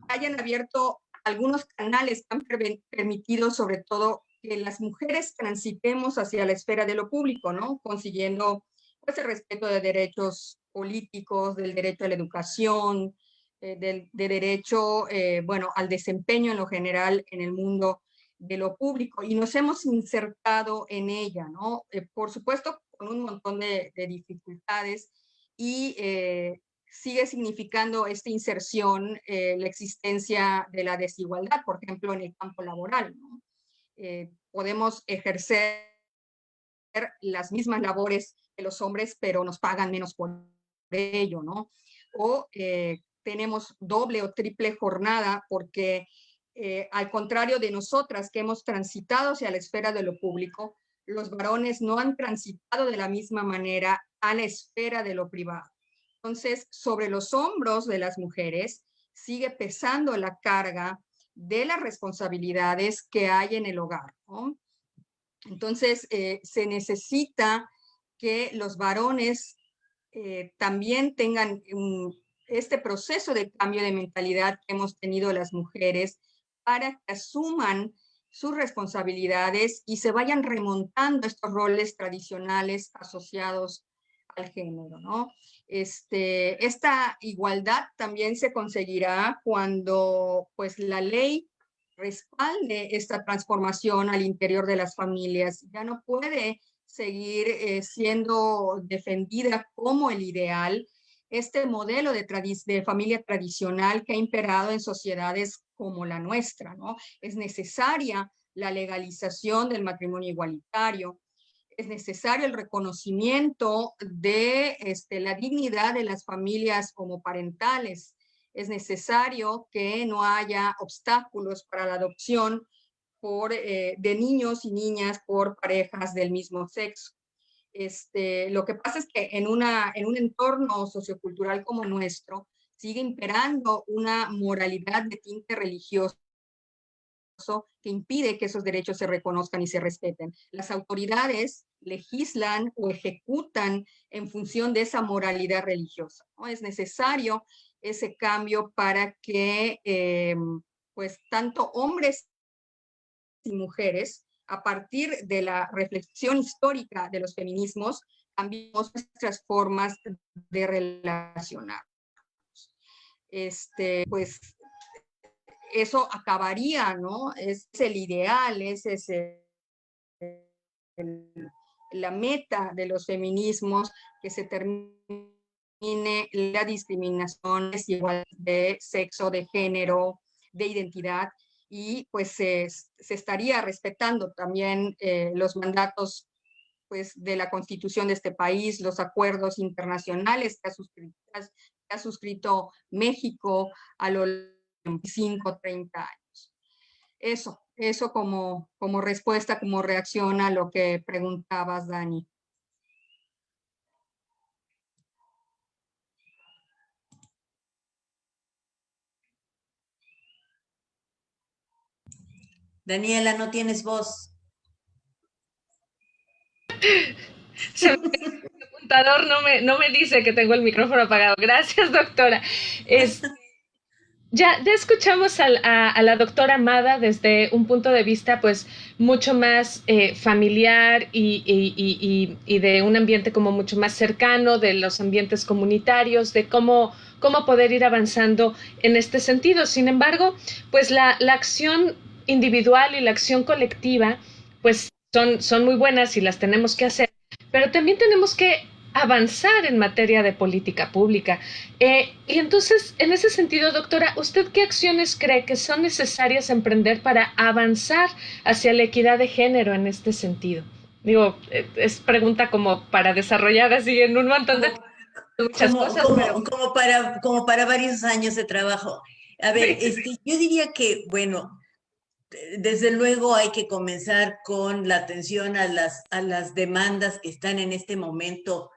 hayan abierto algunos canales que han permitido sobre todo que las mujeres transitemos hacia la esfera de lo público, ¿no? Consiguiendo pues, el respeto de derechos políticos, del derecho a la educación, de derecho, bueno, al desempeño en lo general en el mundo de lo público, y nos hemos insertado en ella, ¿no? Por supuesto, con un montón de dificultades, y sigue significando esta inserción la existencia de la desigualdad, por ejemplo, en el campo laboral, ¿no? Podemos ejercer las mismas labores que los hombres, pero nos pagan menos por ello, ¿no? O tenemos doble o triple jornada porque al contrario de nosotras que hemos transitado hacia la esfera de lo público, los varones no han transitado de la misma manera a la esfera de lo privado. Entonces, sobre los hombros de las mujeres sigue pesando la carga de las responsabilidades que hay en el hogar, ¿no? Entonces, se necesita que los varones también tengan este proceso de cambio de mentalidad que hemos tenido las mujeres para que asuman sus responsabilidades y se vayan remontando estos roles tradicionales asociados al género, ¿no? Esta igualdad también se conseguirá cuando pues la ley respalde esta transformación al interior de las familias. Ya no puede seguir siendo defendida como el ideal este modelo de familia tradicional que ha imperado en sociedades como la nuestra, ¿no? Es necesaria la legalización del matrimonio igualitario, es necesario el reconocimiento de la dignidad de las familias homoparentales, es necesario que no haya obstáculos para la adopción de niños y niñas por parejas del mismo sexo. Lo que pasa es que en un entorno sociocultural como nuestro sigue imperando una moralidad de tinte religioso que impide que esos derechos se reconozcan y se respeten. Las autoridades legislan o ejecutan en función de esa moralidad religiosa, ¿no? Es necesario ese cambio para que pues tanto hombres y mujeres, a partir de la reflexión histórica de los feminismos, cambiemos nuestras formas de relacionar. Pues eso acabaría, ¿no? Es el ideal, la meta de los feminismos, que se termine la discriminación desigual de sexo, de género, de identidad, y pues se estaría respetando también los mandatos pues, de la Constitución de este país, los acuerdos internacionales que ha suscrito México a lo largo de 25, 30 años. Eso como respuesta, como reacción a lo que preguntabas, Dani. Daniela, no tienes voz. El computador no me dice que tengo el micrófono apagado. Gracias, doctora. Ya escuchamos a la doctora Amada desde un punto de vista pues mucho más familiar y de un ambiente como mucho más cercano, de los ambientes comunitarios, de cómo poder ir avanzando en este sentido. Sin embargo, pues la acción individual y la acción colectiva pues son muy buenas y las tenemos que hacer, pero también tenemos que avanzar en materia de política pública. Y entonces, en ese sentido, doctora, ¿usted qué acciones cree que son necesarias emprender para avanzar hacia la equidad de género en este sentido? Digo, es pregunta como para desarrollar así en un montón de muchas cosas, pero... como para varios años de trabajo. A ver, yo diría que, bueno, desde luego hay que comenzar con la atención a las demandas que están en este momento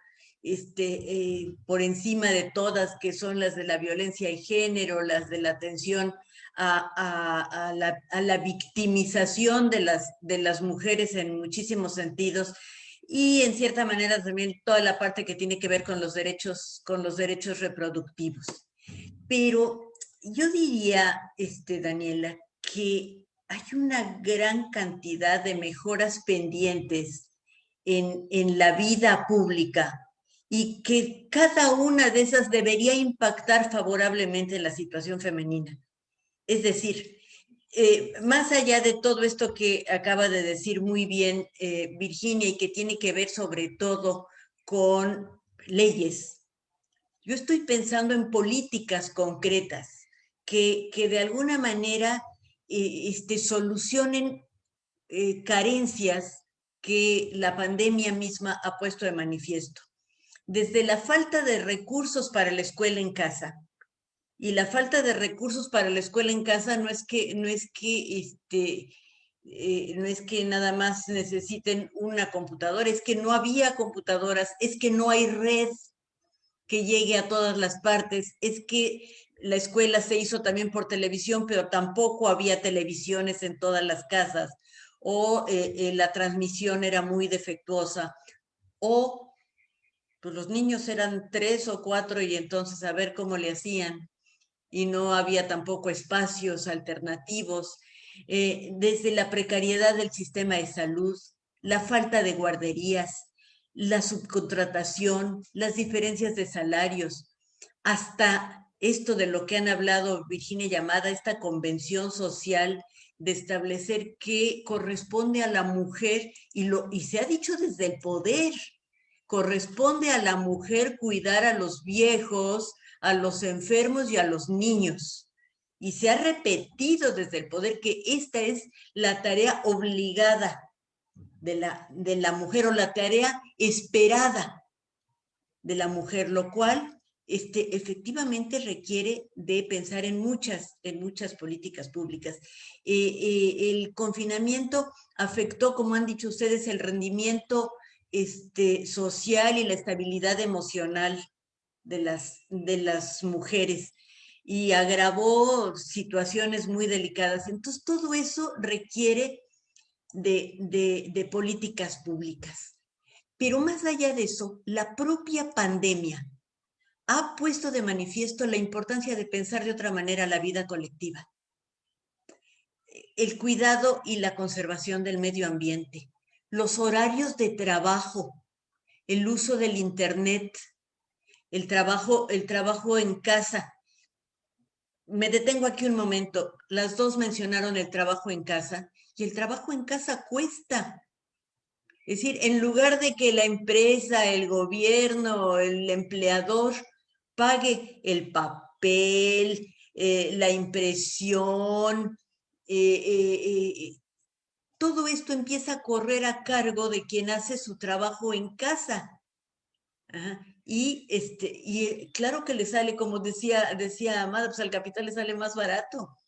por encima de todas, que son las de la violencia de género, las de la atención a la victimización de las mujeres en muchísimos sentidos, y en cierta manera también toda la parte que tiene que ver con los derechos reproductivos. Pero yo diría, Daniela, que hay una gran cantidad de mejoras pendientes en la vida pública, y que cada una de esas debería impactar favorablemente en la situación femenina. Es decir, más allá de todo esto que acaba de decir muy bien Virginia, y que tiene que ver sobre todo con leyes, yo estoy pensando en políticas concretas que de alguna manera solucionen carencias que la pandemia misma ha puesto de manifiesto. Desde la falta de recursos para la escuela en casa. Y la falta de recursos para la escuela en casa no es que nada más necesiten una computadora, es que no había computadoras, es que no hay red que llegue a todas las partes, es que la escuela se hizo también por televisión, pero tampoco había televisiones en todas las casas, o la transmisión era muy defectuosa, o pues los niños eran 3 o 4 y entonces a ver cómo le hacían, y no había tampoco espacios alternativos, desde la precariedad del sistema de salud, la falta de guarderías, la subcontratación, las diferencias de salarios, hasta esto de lo que han hablado Virginia Llamada, esta convención social de establecer que corresponde a la mujer, y se ha dicho desde el poder, corresponde a la mujer cuidar a los viejos, a los enfermos y a los niños. Y se ha repetido desde el poder que esta es la tarea obligada de la mujer, o la tarea esperada de la mujer, lo cual efectivamente requiere de pensar en muchas políticas públicas. El confinamiento afectó, como han dicho ustedes, el rendimiento social y la estabilidad emocional de las mujeres, y agravó situaciones muy delicadas. Entonces, todo eso requiere de políticas públicas. Pero más allá de eso, la propia pandemia ha puesto de manifiesto la importancia de pensar de otra manera la vida colectiva, el cuidado y la conservación del medio ambiente, los horarios de trabajo, el uso del internet, el trabajo en casa. Me detengo aquí un momento. Las dos mencionaron el trabajo en casa, y el trabajo en casa cuesta. Es decir, en lugar de que la empresa, el gobierno, el empleador pague el papel, la impresión, todo esto empieza a correr a cargo de quien hace su trabajo en casa. Ajá. Y claro que le sale, como decía Amada, pues al capital le sale más barato.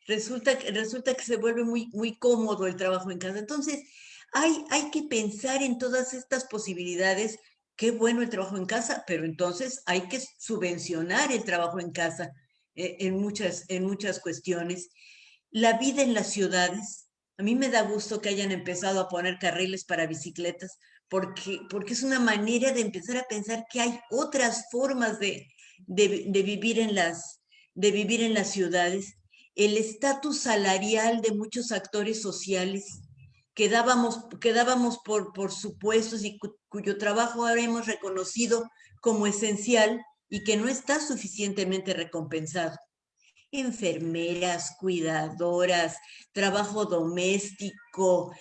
Resulta que se vuelve muy, muy cómodo el trabajo en casa. Entonces, hay que pensar en todas estas posibilidades. Qué bueno el trabajo en casa, pero entonces hay que subvencionar el trabajo en casa en muchas cuestiones. La vida en las ciudades. A mí me da gusto que hayan empezado a poner carriles para bicicletas, porque es una manera de empezar a pensar que hay otras formas de vivir en las ciudades. El estatus salarial de muchos actores sociales que dábamos por supuestos, y cuyo trabajo ahora hemos reconocido como esencial y que no está suficientemente recompensado. Enfermeras, cuidadoras, trabajo doméstico,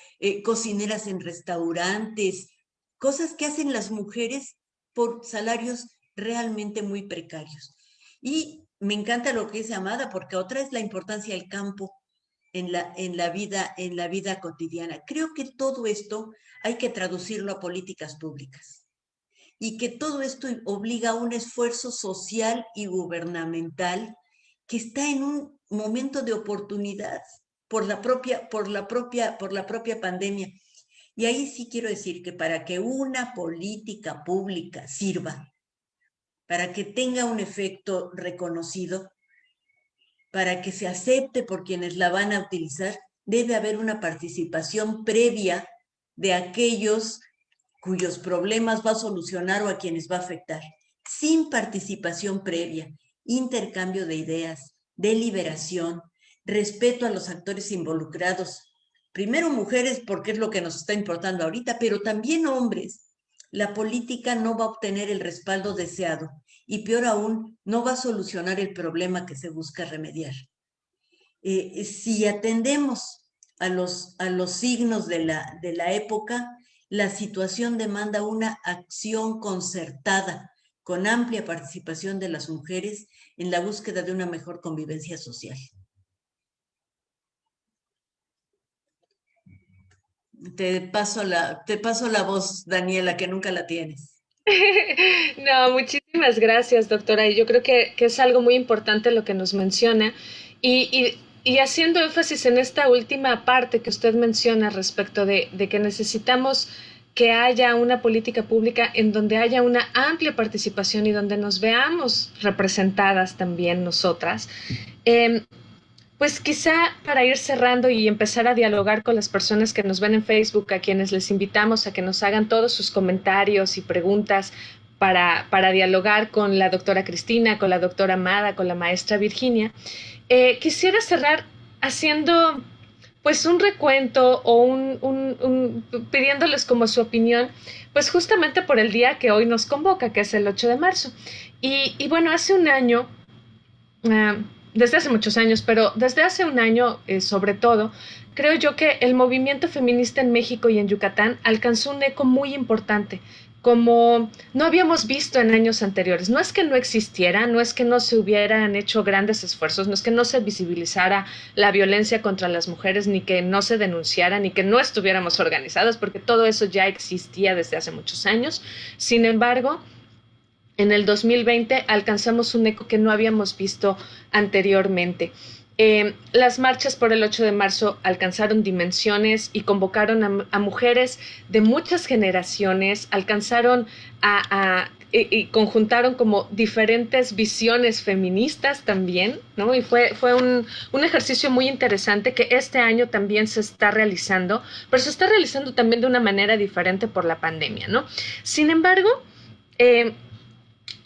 cocineras en restaurantes, cosas que hacen las mujeres por salarios realmente muy precarios. Y me encanta lo que dice Amada, porque otra es la importancia del campo en la vida cotidiana. Creo que todo esto hay que traducirlo a políticas públicas, y que todo esto obliga a un esfuerzo social y gubernamental que está en un momento de oportunidad por la propia pandemia. Y ahí sí quiero decir que para que una política pública sirva, para que tenga un efecto reconocido, para que se acepte por quienes la van a utilizar, debe haber una participación previa de aquellos cuyos problemas va a solucionar o a quienes va a afectar. Sin participación previa, intercambio de ideas, deliberación, respeto a los actores involucrados. Primero mujeres, porque es lo que nos está importando ahorita, pero también hombres. La política no va a obtener el respaldo deseado y peor aún, no va a solucionar el problema que se busca remediar. Si atendemos a los signos de la época, la situación demanda una acción concertada con amplia participación de las mujeres en la búsqueda de una mejor convivencia social. Te paso la voz, Daniela, que nunca la tienes. No, muchísimas gracias, doctora. Y yo creo que es algo muy importante lo que nos menciona. Y haciendo énfasis en esta última parte que usted menciona respecto de que necesitamos que haya una política pública en donde haya una amplia participación y donde nos veamos representadas también nosotras. Eh, pues quizá para ir cerrando y empezar a dialogar con las personas que nos ven en Facebook, a quienes les invitamos a que nos hagan todos sus comentarios y preguntas para dialogar con la doctora Cristina, con la doctora Amada, con la maestra Virginia, quisiera cerrar haciendo pues un recuento o pidiéndoles como su opinión, pues justamente por el día que hoy nos convoca, que es el 8 de marzo. Y bueno, hace un año, desde hace muchos años, pero desde hace un año sobre todo, creo yo que el movimiento feminista en México y en Yucatán alcanzó un eco muy importante, como no habíamos visto en años anteriores. No es que no existiera, no es que no se hubieran hecho grandes esfuerzos, no es que no se visibilizara la violencia contra las mujeres, ni que no se denunciara, ni que no estuviéramos organizadas, porque todo eso ya existía desde hace muchos años. Sin embargo, en el 2020 alcanzamos un eco que no habíamos visto anteriormente. Las marchas por el 8 de marzo alcanzaron dimensiones y convocaron a mujeres de muchas generaciones, alcanzaron y conjuntaron como diferentes visiones feministas también, ¿no? Y fue un ejercicio muy interesante que este año también se está realizando, pero se está realizando también de una manera diferente por la pandemia, ¿no? Sin embargo,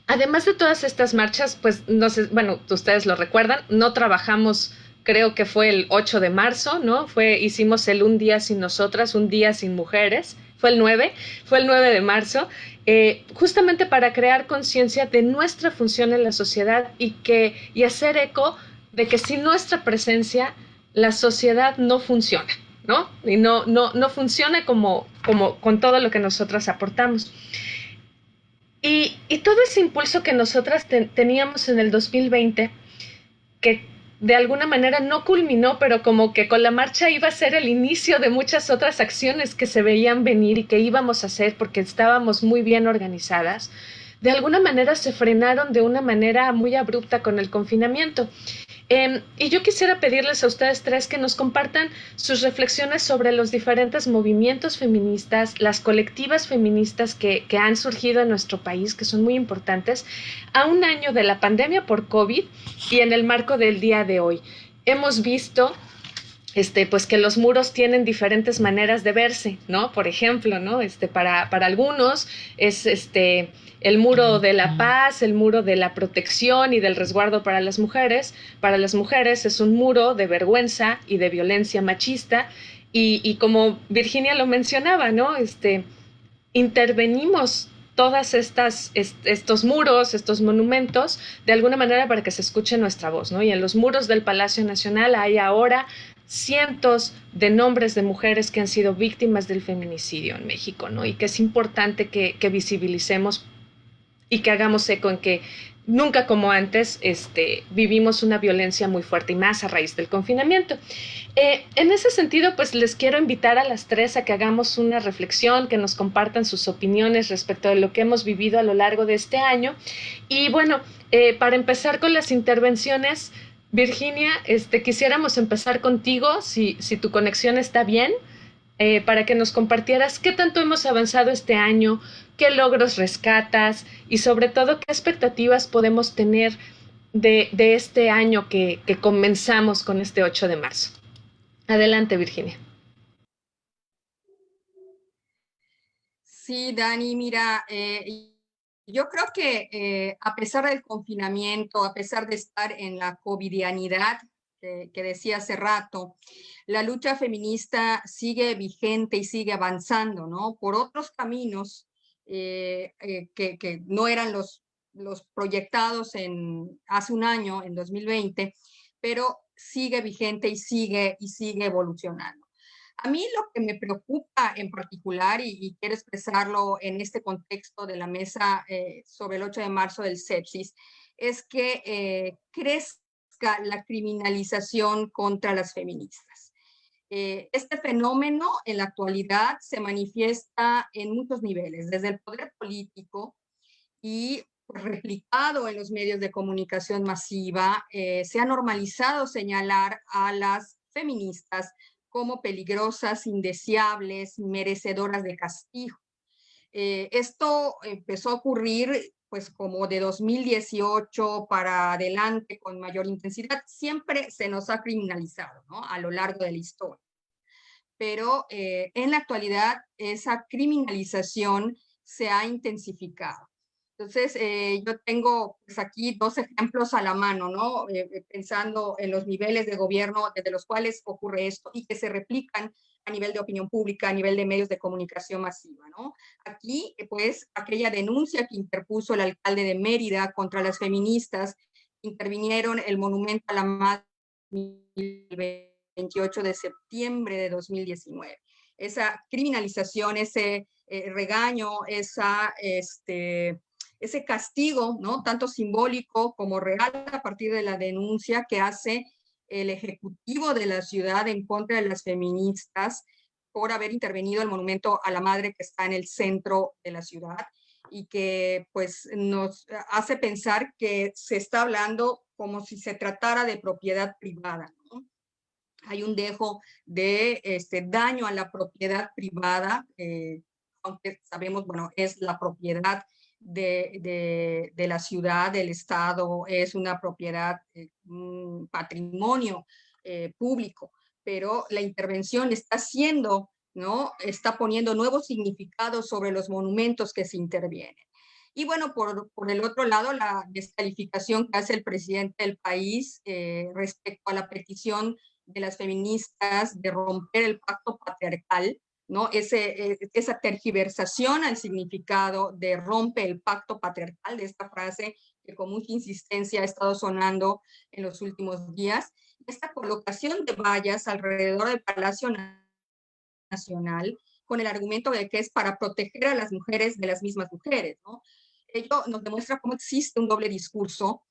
además de todas estas marchas, pues no sé, bueno, ustedes lo recuerdan, no trabajamos, creo que fue el 8 de marzo, ¿no? Hicimos el Un Día Sin Nosotras, Un Día Sin Mujeres, fue el 9 de marzo, justamente para crear conciencia de nuestra función en la sociedad y hacer eco de que sin nuestra presencia la sociedad no funciona, ¿no? Y no funciona como con todo lo que nosotras aportamos. Y todo ese impulso que nosotras teníamos en el 2020, que de alguna manera no culminó, pero como que con la marcha iba a ser el inicio de muchas otras acciones que se veían venir y que íbamos a hacer porque estábamos muy bien organizadas, de alguna manera se frenaron de una manera muy abrupta con el confinamiento. Y yo quisiera pedirles a ustedes tres que nos compartan sus reflexiones sobre los diferentes movimientos feministas, las colectivas feministas que han surgido en nuestro país, que son muy importantes, a un año de la pandemia por COVID y en el marco del día de hoy. Hemos visto pues que los muros tienen diferentes maneras de verse, ¿no? Por ejemplo, ¿no? Para algunos es el muro de la paz, el muro de la protección y del resguardo para las mujeres. Para las mujeres es un muro de vergüenza y de violencia machista. Y como Virginia lo mencionaba, ¿no? Intervenimos todas estos muros, estos monumentos, de alguna manera para que se escuche nuestra voz, ¿no? Y en los muros del Palacio Nacional hay ahora cientos de nombres de mujeres que han sido víctimas del feminicidio en México, ¿no? Y que es importante que visibilicemos y que hagamos eco en que nunca como antes vivimos una violencia muy fuerte y más a raíz del confinamiento. En ese sentido, pues les quiero invitar a las tres a que hagamos una reflexión, que nos compartan sus opiniones respecto de lo que hemos vivido a lo largo de este año. Y bueno, para empezar con las intervenciones, Virginia, quisiéramos empezar contigo, si tu conexión está bien, para que nos compartieras qué tanto hemos avanzado este año, qué logros rescatas y sobre todo qué expectativas podemos tener de este año que comenzamos con este 8 de marzo. Adelante, Virginia. Sí, Dani, mira, yo creo que a pesar del confinamiento, a pesar de estar en la covidianidad que decía hace rato, la lucha feminista sigue vigente y sigue avanzando, ¿no? Por otros caminos que no eran los proyectados hace un año, en 2020, pero sigue vigente y sigue evolucionando. A mí lo que me preocupa en particular, y quiero expresarlo en este contexto de la mesa sobre el 8 de marzo del sepsis, es que crezca la criminalización contra las feministas. Este fenómeno en la actualidad se manifiesta en muchos niveles, desde el poder político y replicado en los medios de comunicación masiva. Se ha normalizado señalar a las feministas como peligrosas, indeseables, merecedoras de castigo. Esto empezó a ocurrir pues como de 2018 para adelante con mayor intensidad. Siempre se nos ha criminalizado, ¿no? A lo largo de la historia. Pero en la actualidad esa criminalización se ha intensificado. Entonces, yo tengo pues, aquí dos ejemplos a la mano, ¿no? Pensando en los niveles de gobierno desde los cuales ocurre esto y que se replican a nivel de opinión pública, a nivel de medios de comunicación masiva, ¿no? Aquí, pues, aquella denuncia que interpuso el alcalde de Mérida contra las feministas, intervinieron el monumento a la madre 28 de septiembre de 2019. Esa criminalización, ese regaño, ese castigo, ¿no? Tanto simbólico como real a partir de la denuncia que hace el Ejecutivo de la ciudad en contra de las feministas por haber intervenido el monumento a la madre que está en el centro de la ciudad y que pues nos hace pensar que se está hablando como si se tratara de propiedad privada, ¿no? Hay un dejo de daño a la propiedad privada, aunque sabemos, bueno, es la propiedad de la ciudad, del Estado, es una propiedad, un patrimonio público, pero la intervención está haciendo, ¿no? Está poniendo nuevos significados sobre los monumentos que se intervienen. Y bueno, por el otro lado, la descalificación que hace el presidente del país respecto a la petición de las feministas de romper el pacto patriarcal, ¿no? Esa tergiversación al significado de rompe el pacto patriarcal, de esta frase que con mucha insistencia ha estado sonando en los últimos días, esta colocación de vallas alrededor del Palacio Nacional con el argumento de que es para proteger a las mujeres de las mismas mujeres, ¿no? Ello nos demuestra cómo existe un doble discurso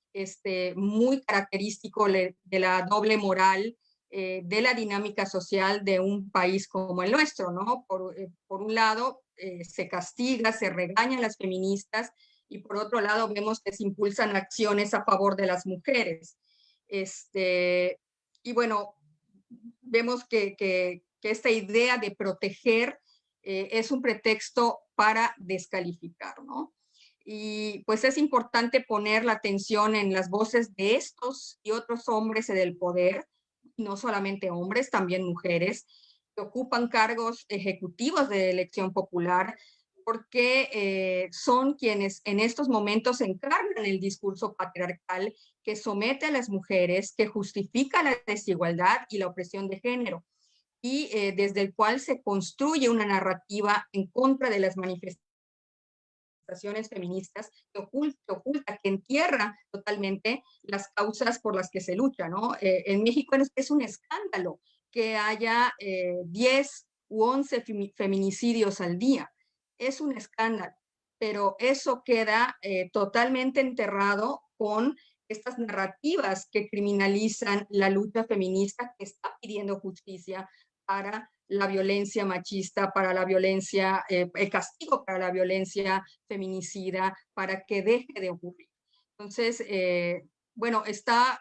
muy característico de la doble moral de la dinámica social de un país como el nuestro, ¿no? Por un lado, se castiga, se regaña a las feministas y por otro lado vemos que se impulsan acciones a favor de las mujeres. Y bueno, vemos que esta idea de proteger es un pretexto para descalificar, ¿no? Y pues es importante poner la atención en las voces de estos y otros hombres del poder, no solamente hombres, también mujeres, que ocupan cargos ejecutivos de elección popular, porque son quienes en estos momentos encarnan el discurso patriarcal que somete a las mujeres, que justifica la desigualdad y la opresión de género, y desde el cual se construye una narrativa en contra de las manifestaciones feministas que entierra totalmente las causas por las que se lucha, ¿no? En México es un escándalo que haya 10 u 11 feminicidios al día. Es un escándalo, pero eso queda totalmente enterrado con estas narrativas que criminalizan la lucha feminista que está pidiendo justicia para la violencia machista, para la violencia, el castigo para la violencia feminicida, para que deje de ocurrir. Entonces, bueno, está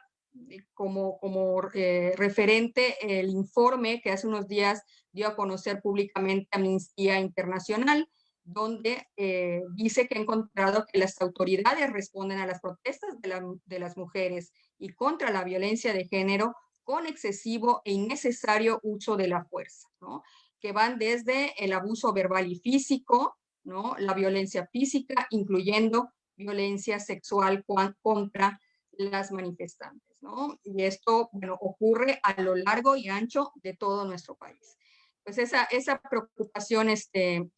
referente el informe que hace unos días dio a conocer públicamente Amnistía Internacional, donde dice que ha encontrado que las autoridades responden a las protestas de las mujeres y contra la violencia de género con excesivo e innecesario uso de la fuerza, ¿no? Que van desde el abuso verbal y físico, ¿no? La violencia física, incluyendo violencia sexual contra las manifestantes, ¿no? Y esto, bueno, ocurre a lo largo y ancho de todo nuestro país. Pues esa preocupación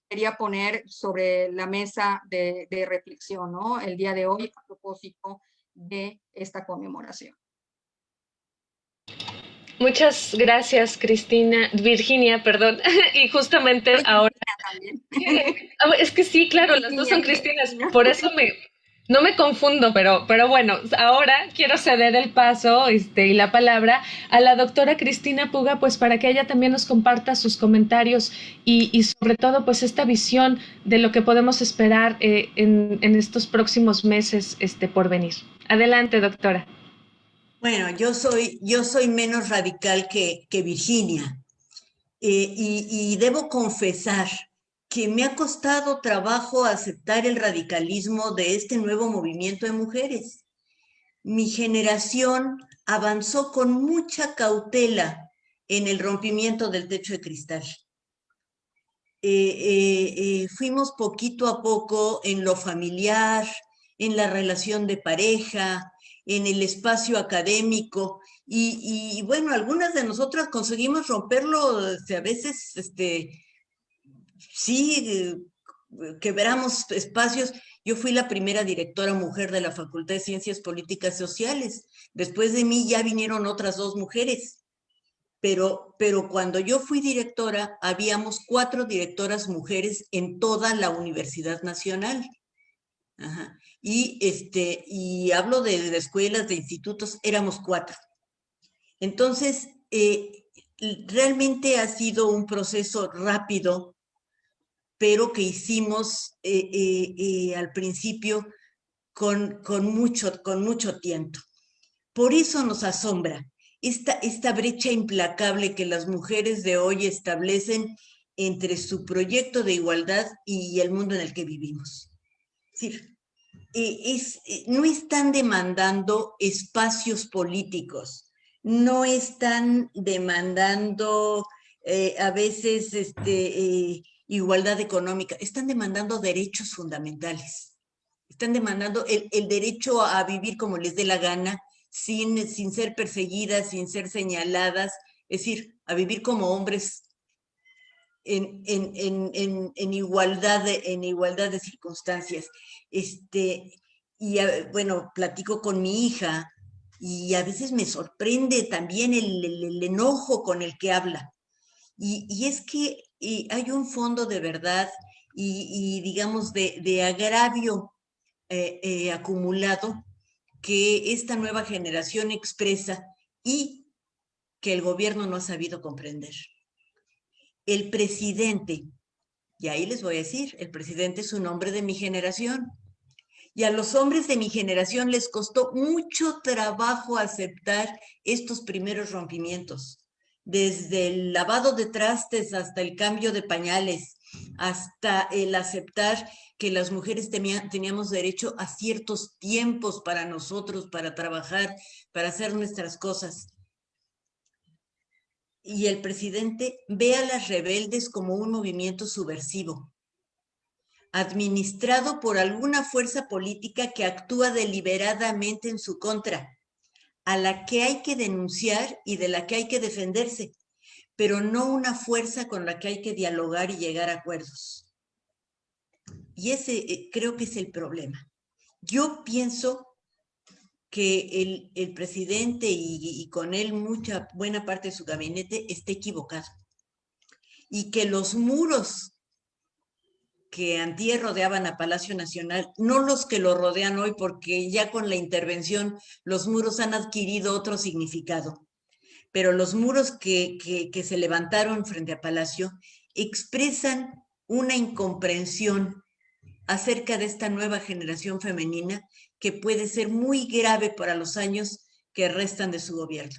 quería poner sobre la mesa de reflexión, ¿no? El día de hoy a propósito de esta conmemoración. Muchas gracias, Virginia, perdón. Y justamente ahora, También. es que sí, claro, las dos son Cristinas, por eso no me confundo, pero bueno, ahora quiero ceder el paso y la palabra a la doctora Cristina Puga, pues para que ella también nos comparta sus comentarios y sobre todo pues esta visión de lo que podemos esperar en estos próximos meses por venir. Adelante, doctora. Bueno, yo soy menos radical que Virginia, y debo confesar que me ha costado trabajo aceptar el radicalismo de este nuevo movimiento de mujeres. Mi generación avanzó con mucha cautela en el rompimiento del techo de cristal. Fuimos poquito a poco en lo familiar, en la relación de pareja, en el espacio académico, y bueno, algunas de nosotras conseguimos romperlo, a veces, sí, quebramos espacios. Yo fui la primera directora mujer de la Facultad de Ciencias Políticas y Sociales. Después de mí ya vinieron otras 2 mujeres. Pero cuando yo fui directora, habíamos 4 directoras mujeres en toda la Universidad Nacional. Ajá. Y hablo de escuelas, de institutos, éramos 4. Entonces, realmente ha sido un proceso rápido, pero que hicimos al principio con mucho tiento. Por eso nos asombra esta brecha implacable que las mujeres de hoy establecen entre su proyecto de igualdad y el mundo en el que vivimos. Es decir, no están demandando espacios políticos, no están demandando a veces igualdad económica, están demandando derechos fundamentales. Están demandando el derecho a vivir como les dé la gana, sin ser perseguidas, sin ser señaladas, es decir, a vivir como hombres en igualdad de circunstancias. Bueno, platico con mi hija y a veces me sorprende también el enojo con el que habla. Y es que hay un fondo de verdad y digamos, de agravio acumulado que esta nueva generación expresa y que el gobierno no ha sabido comprender. El presidente, y ahí les voy a decir, el presidente es un hombre de mi generación, y a los hombres de mi generación les costó mucho trabajo aceptar estos primeros rompimientos, desde el lavado de trastes hasta el cambio de pañales, hasta el aceptar que las mujeres teníamos derecho a ciertos tiempos para nosotros, para trabajar, para hacer nuestras cosas. Y el presidente ve a las rebeldes como un movimiento subversivo, administrado por alguna fuerza política que actúa deliberadamente en su contra, a la que hay que denunciar y de la que hay que defenderse, pero no una fuerza con la que hay que dialogar y llegar a acuerdos. Y ese creo que es el problema. Yo pienso que el presidente y con él buena parte de su gabinete está equivocado. Y que los muros que antier rodeaban a Palacio Nacional, no los que lo rodean hoy, porque ya con la intervención los muros han adquirido otro significado, pero los muros que se levantaron frente a Palacio expresan una incomprensión acerca de esta nueva generación femenina que puede ser muy grave para los años que restan de su gobierno.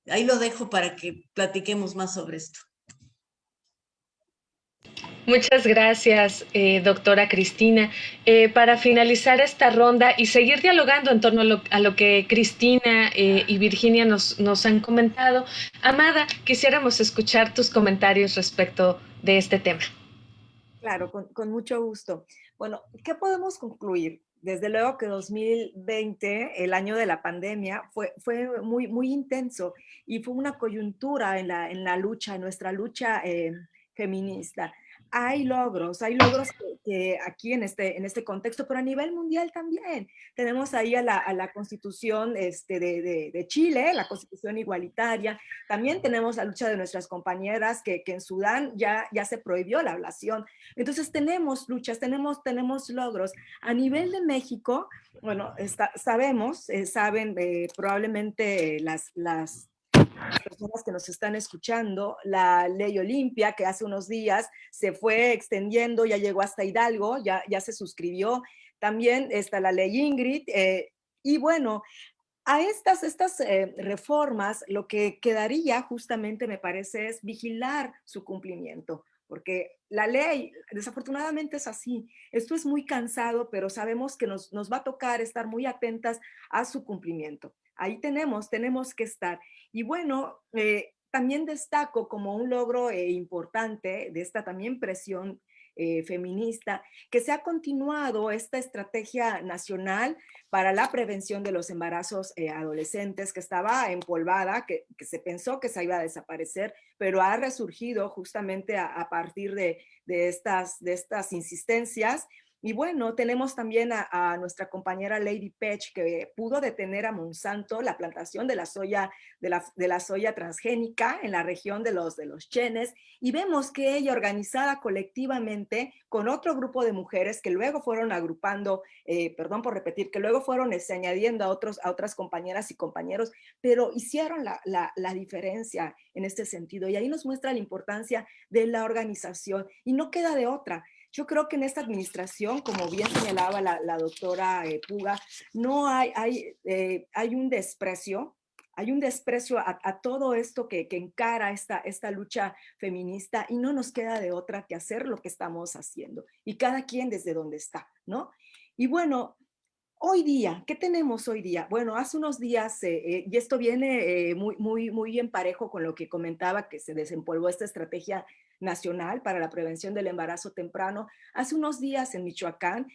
Ahí lo dejo para que platiquemos más sobre esto. Muchas gracias, doctora Cristina. Para finalizar esta ronda y seguir dialogando en torno a lo que Cristina y Virginia nos han comentado, Amada, quisiéramos escuchar tus comentarios respecto de este tema. Claro, con mucho gusto. Bueno, ¿qué podemos concluir? Desde luego que 2020, el año de la pandemia, fue muy intenso y fue una coyuntura en la lucha, en nuestra lucha feminista. Hay logros que aquí en este contexto, pero a nivel mundial también. Tenemos ahí a la Constitución de Chile, la Constitución igualitaria. También tenemos la lucha de nuestras compañeras que en Sudán ya se prohibió la ablación. Entonces tenemos luchas, tenemos logros. A nivel de México, bueno, saben probablemente las personas que nos están escuchando, la ley Olimpia, que hace unos días se fue extendiendo, ya llegó hasta Hidalgo, ya se suscribió. También está la ley Ingrid. Y bueno, a estas reformas, lo que quedaría justamente, me parece, es vigilar su cumplimiento, porque la ley, desafortunadamente, es así. Esto es muy cansado, pero sabemos que nos va a tocar estar muy atentas a su cumplimiento. Ahí tenemos que estar. Y bueno, también destaco como un logro importante de esta también presión feminista, que se ha continuado esta estrategia nacional para la prevención de los embarazos adolescentes, que estaba empolvada, que se pensó que se iba a desaparecer, pero ha resurgido justamente a partir de estas insistencias. Y bueno, tenemos también a nuestra compañera Lady Pech, que pudo detener a Monsanto la plantación de la soya, de la soya transgénica en la región de los Chenes, y vemos que ella, organizada colectivamente con otro grupo de mujeres que luego fueron agrupando, perdón por repetir, que luego fueron añadiendo a otras compañeras y compañeros, pero hicieron la diferencia en este sentido. Y ahí nos muestra la importancia de la organización, y no queda de otra. Yo creo que en esta administración, como bien señalaba la doctora Puga, no hay un desprecio, a todo esto que encara esta lucha feminista, y no nos queda de otra que hacer lo que estamos haciendo, y cada quien desde donde está, ¿no? Y bueno, hoy día, ¿qué tenemos hoy día? Bueno, hace unos días, y esto viene muy en parejo con lo que comentaba, que se desempolvó esta estrategia nacional para la prevención del embarazo temprano. Hace unos días en Michoacán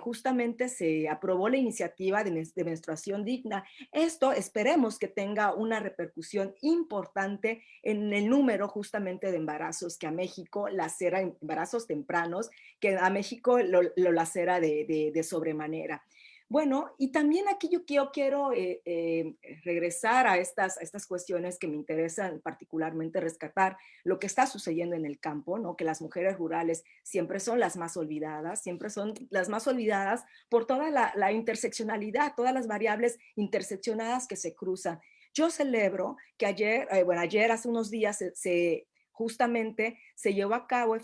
justamente se aprobó la iniciativa de menstruación digna. Esto esperemos que tenga una repercusión importante en el número justamente de embarazos que a México lacera, embarazos tempranos, que a México lo lacera de sobremanera. Bueno, y también aquí yo quiero regresar a estas cuestiones que me interesan particularmente rescatar, lo que está sucediendo en el campo, ¿no? Que las mujeres rurales siempre son las más olvidadas, por toda la interseccionalidad, todas las variables interseccionadas que se cruzan. Yo celebro que ayer, hace unos días, justamente se llevó a cabo,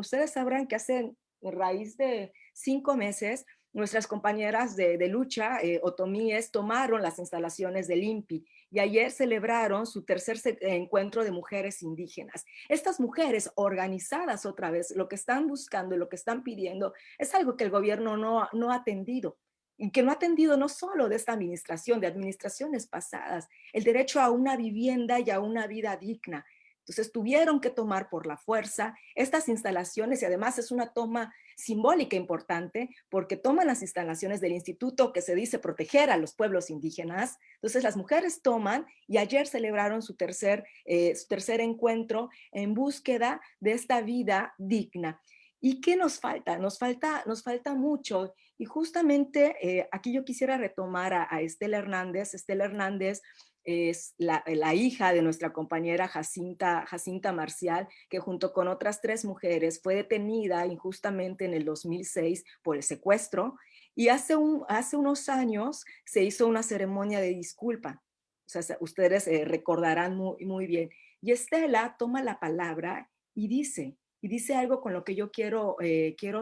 ustedes sabrán que hace raíz de 5 meses, nuestras compañeras de lucha, otomíes, tomaron las instalaciones del INPI, y ayer celebraron su tercer encuentro de mujeres indígenas. Estas mujeres organizadas otra vez, lo que están buscando y lo que están pidiendo es algo que el gobierno no ha atendido, y que no ha atendido no solo de esta administración, de administraciones pasadas, el derecho a una vivienda y a una vida digna. Entonces tuvieron que tomar por la fuerza estas instalaciones, y además es una toma simbólica importante, porque toman las instalaciones del instituto que se dice proteger a los pueblos indígenas. Entonces las mujeres toman, y ayer celebraron su tercer encuentro en búsqueda de esta vida digna. ¿Y qué nos falta? Nos falta mucho, y justamente aquí yo quisiera retomar a Estela Hernández. Estela Hernández es la hija de nuestra compañera Jacinta Marcial, que junto con otras 3 mujeres fue detenida injustamente en el 2006 por el secuestro, y hace unos años se hizo una ceremonia de disculpa. O sea, ustedes recordarán muy bien. Y Estela toma la palabra y dice algo con lo que yo quiero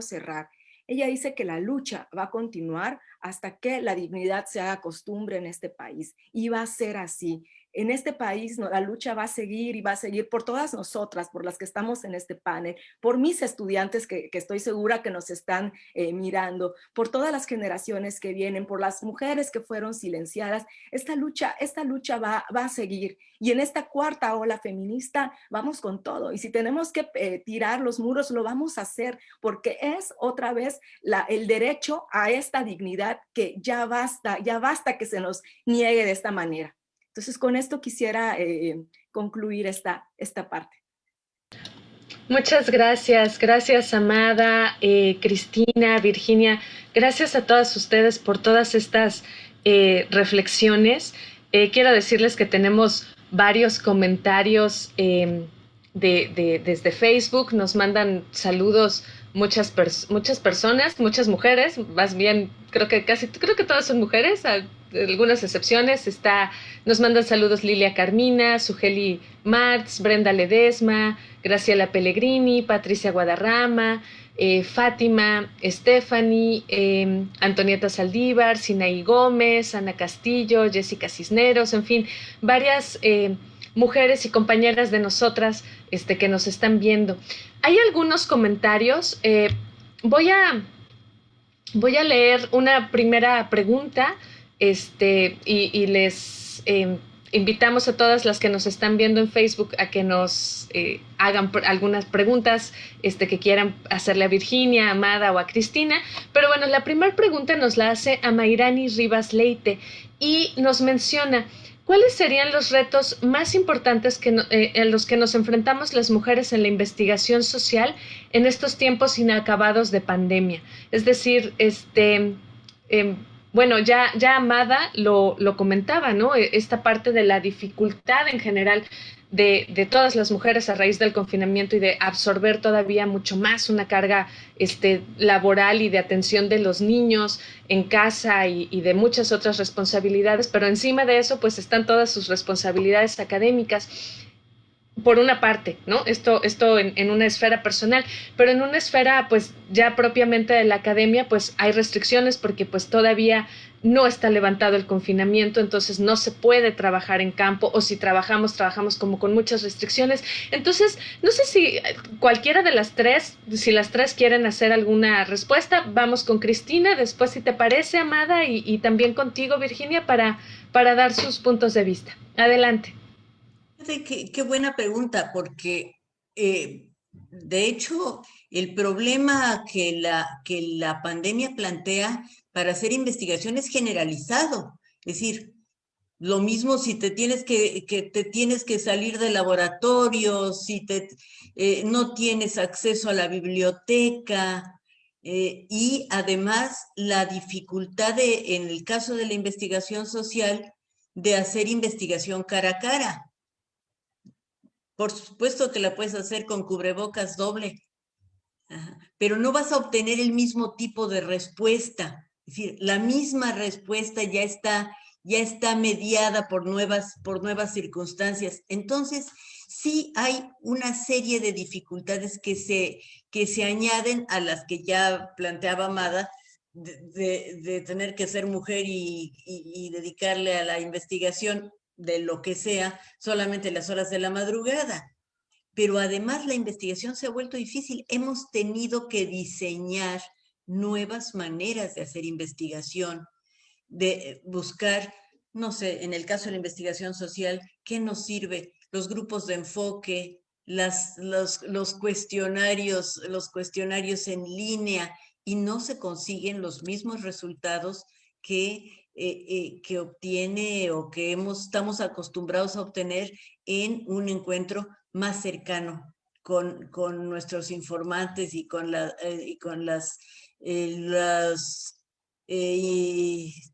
cerrar. Ella dice que la lucha va a continuar hasta que la dignidad se haga costumbre en este país. Y va a ser así. En este país la lucha va a seguir y va a seguir por todas nosotras, por las que estamos en este panel, por mis estudiantes que estoy segura que nos están mirando, por todas las generaciones que vienen, por las mujeres que fueron silenciadas. Esta lucha va a seguir. Y en esta cuarta ola feminista vamos con todo. Y si tenemos que tirar los muros, lo vamos a hacer, porque es otra vez el derecho a esta dignidad que ya basta que se nos niegue de esta manera. Entonces, con esto quisiera concluir esta parte. Muchas gracias. Gracias, Amada, Cristina, Virginia. Gracias a todas ustedes por todas estas reflexiones. Quiero decirles que tenemos varios comentarios desde Facebook. Nos mandan saludos muchas personas, muchas mujeres, más bien creo que todas son mujeres, algunas excepciones. Nos mandan saludos Lilia Carmina, Sugeli Martz, Brenda Ledesma, Graciela Pellegrini, Patricia Guadarrama, Fátima, Stephanie, Antonieta Saldívar, Sinaí Gómez, Ana Castillo, Jessica Cisneros, en fin, varias mujeres y compañeras de nosotras que nos están viendo. Hay algunos comentarios. Voy a leer una primera pregunta y les invitamos a todas las que nos están viendo en Facebook a que nos hagan algunas preguntas que quieran hacerle a Virginia, a Amada o a Cristina. Pero bueno, la primera pregunta nos la hace Amairani Rivas Leite y nos menciona: ¿cuáles serían los retos más importantes en los que nos enfrentamos las mujeres en la investigación social en estos tiempos inacabados de pandemia? Es decir, bueno, ya Amada lo comentaba, ¿no? Esta parte de la dificultad en general de todas las mujeres a raíz del confinamiento y de absorber todavía mucho más una carga laboral y de atención de los niños en casa y de muchas otras responsabilidades, pero encima de eso pues están todas sus responsabilidades académicas. Por una parte, ¿no? Esto en una esfera personal, pero en una esfera pues ya propiamente de la academia pues hay restricciones porque pues todavía no está levantado el confinamiento, entonces no se puede trabajar en campo, o si trabajamos como con muchas restricciones. Entonces, no sé si cualquiera de las tres, si las tres quieren hacer alguna respuesta. Vamos con Cristina, después si te parece, Amada, y también contigo, Virginia, para dar sus puntos de vista. Adelante. Qué buena pregunta, porque de hecho el problema que la pandemia plantea para hacer investigación es generalizado. Es decir, lo mismo si te tienes que salir del laboratorio, si no tienes acceso a la biblioteca, y además la dificultad en el caso de la investigación social, de hacer investigación cara a cara. Por supuesto que la puedes hacer con cubrebocas doble, pero no vas a obtener el mismo tipo de respuesta. Es decir, la misma respuesta ya está mediada por nuevas circunstancias. Entonces, sí hay una serie de dificultades que se añaden a las que ya planteaba Amada, de tener que ser mujer y dedicarle a la investigación de lo que sea, solamente las horas de la madrugada. Pero además la investigación se ha vuelto difícil. Hemos tenido que diseñar nuevas maneras de hacer investigación, de buscar, no sé, en el caso de la investigación social, ¿qué nos sirve? Los grupos de enfoque, los cuestionarios en línea, y no se consiguen los mismos resultados que obtiene o que estamos acostumbrados a obtener en un encuentro más cercano con nuestros informantes y con los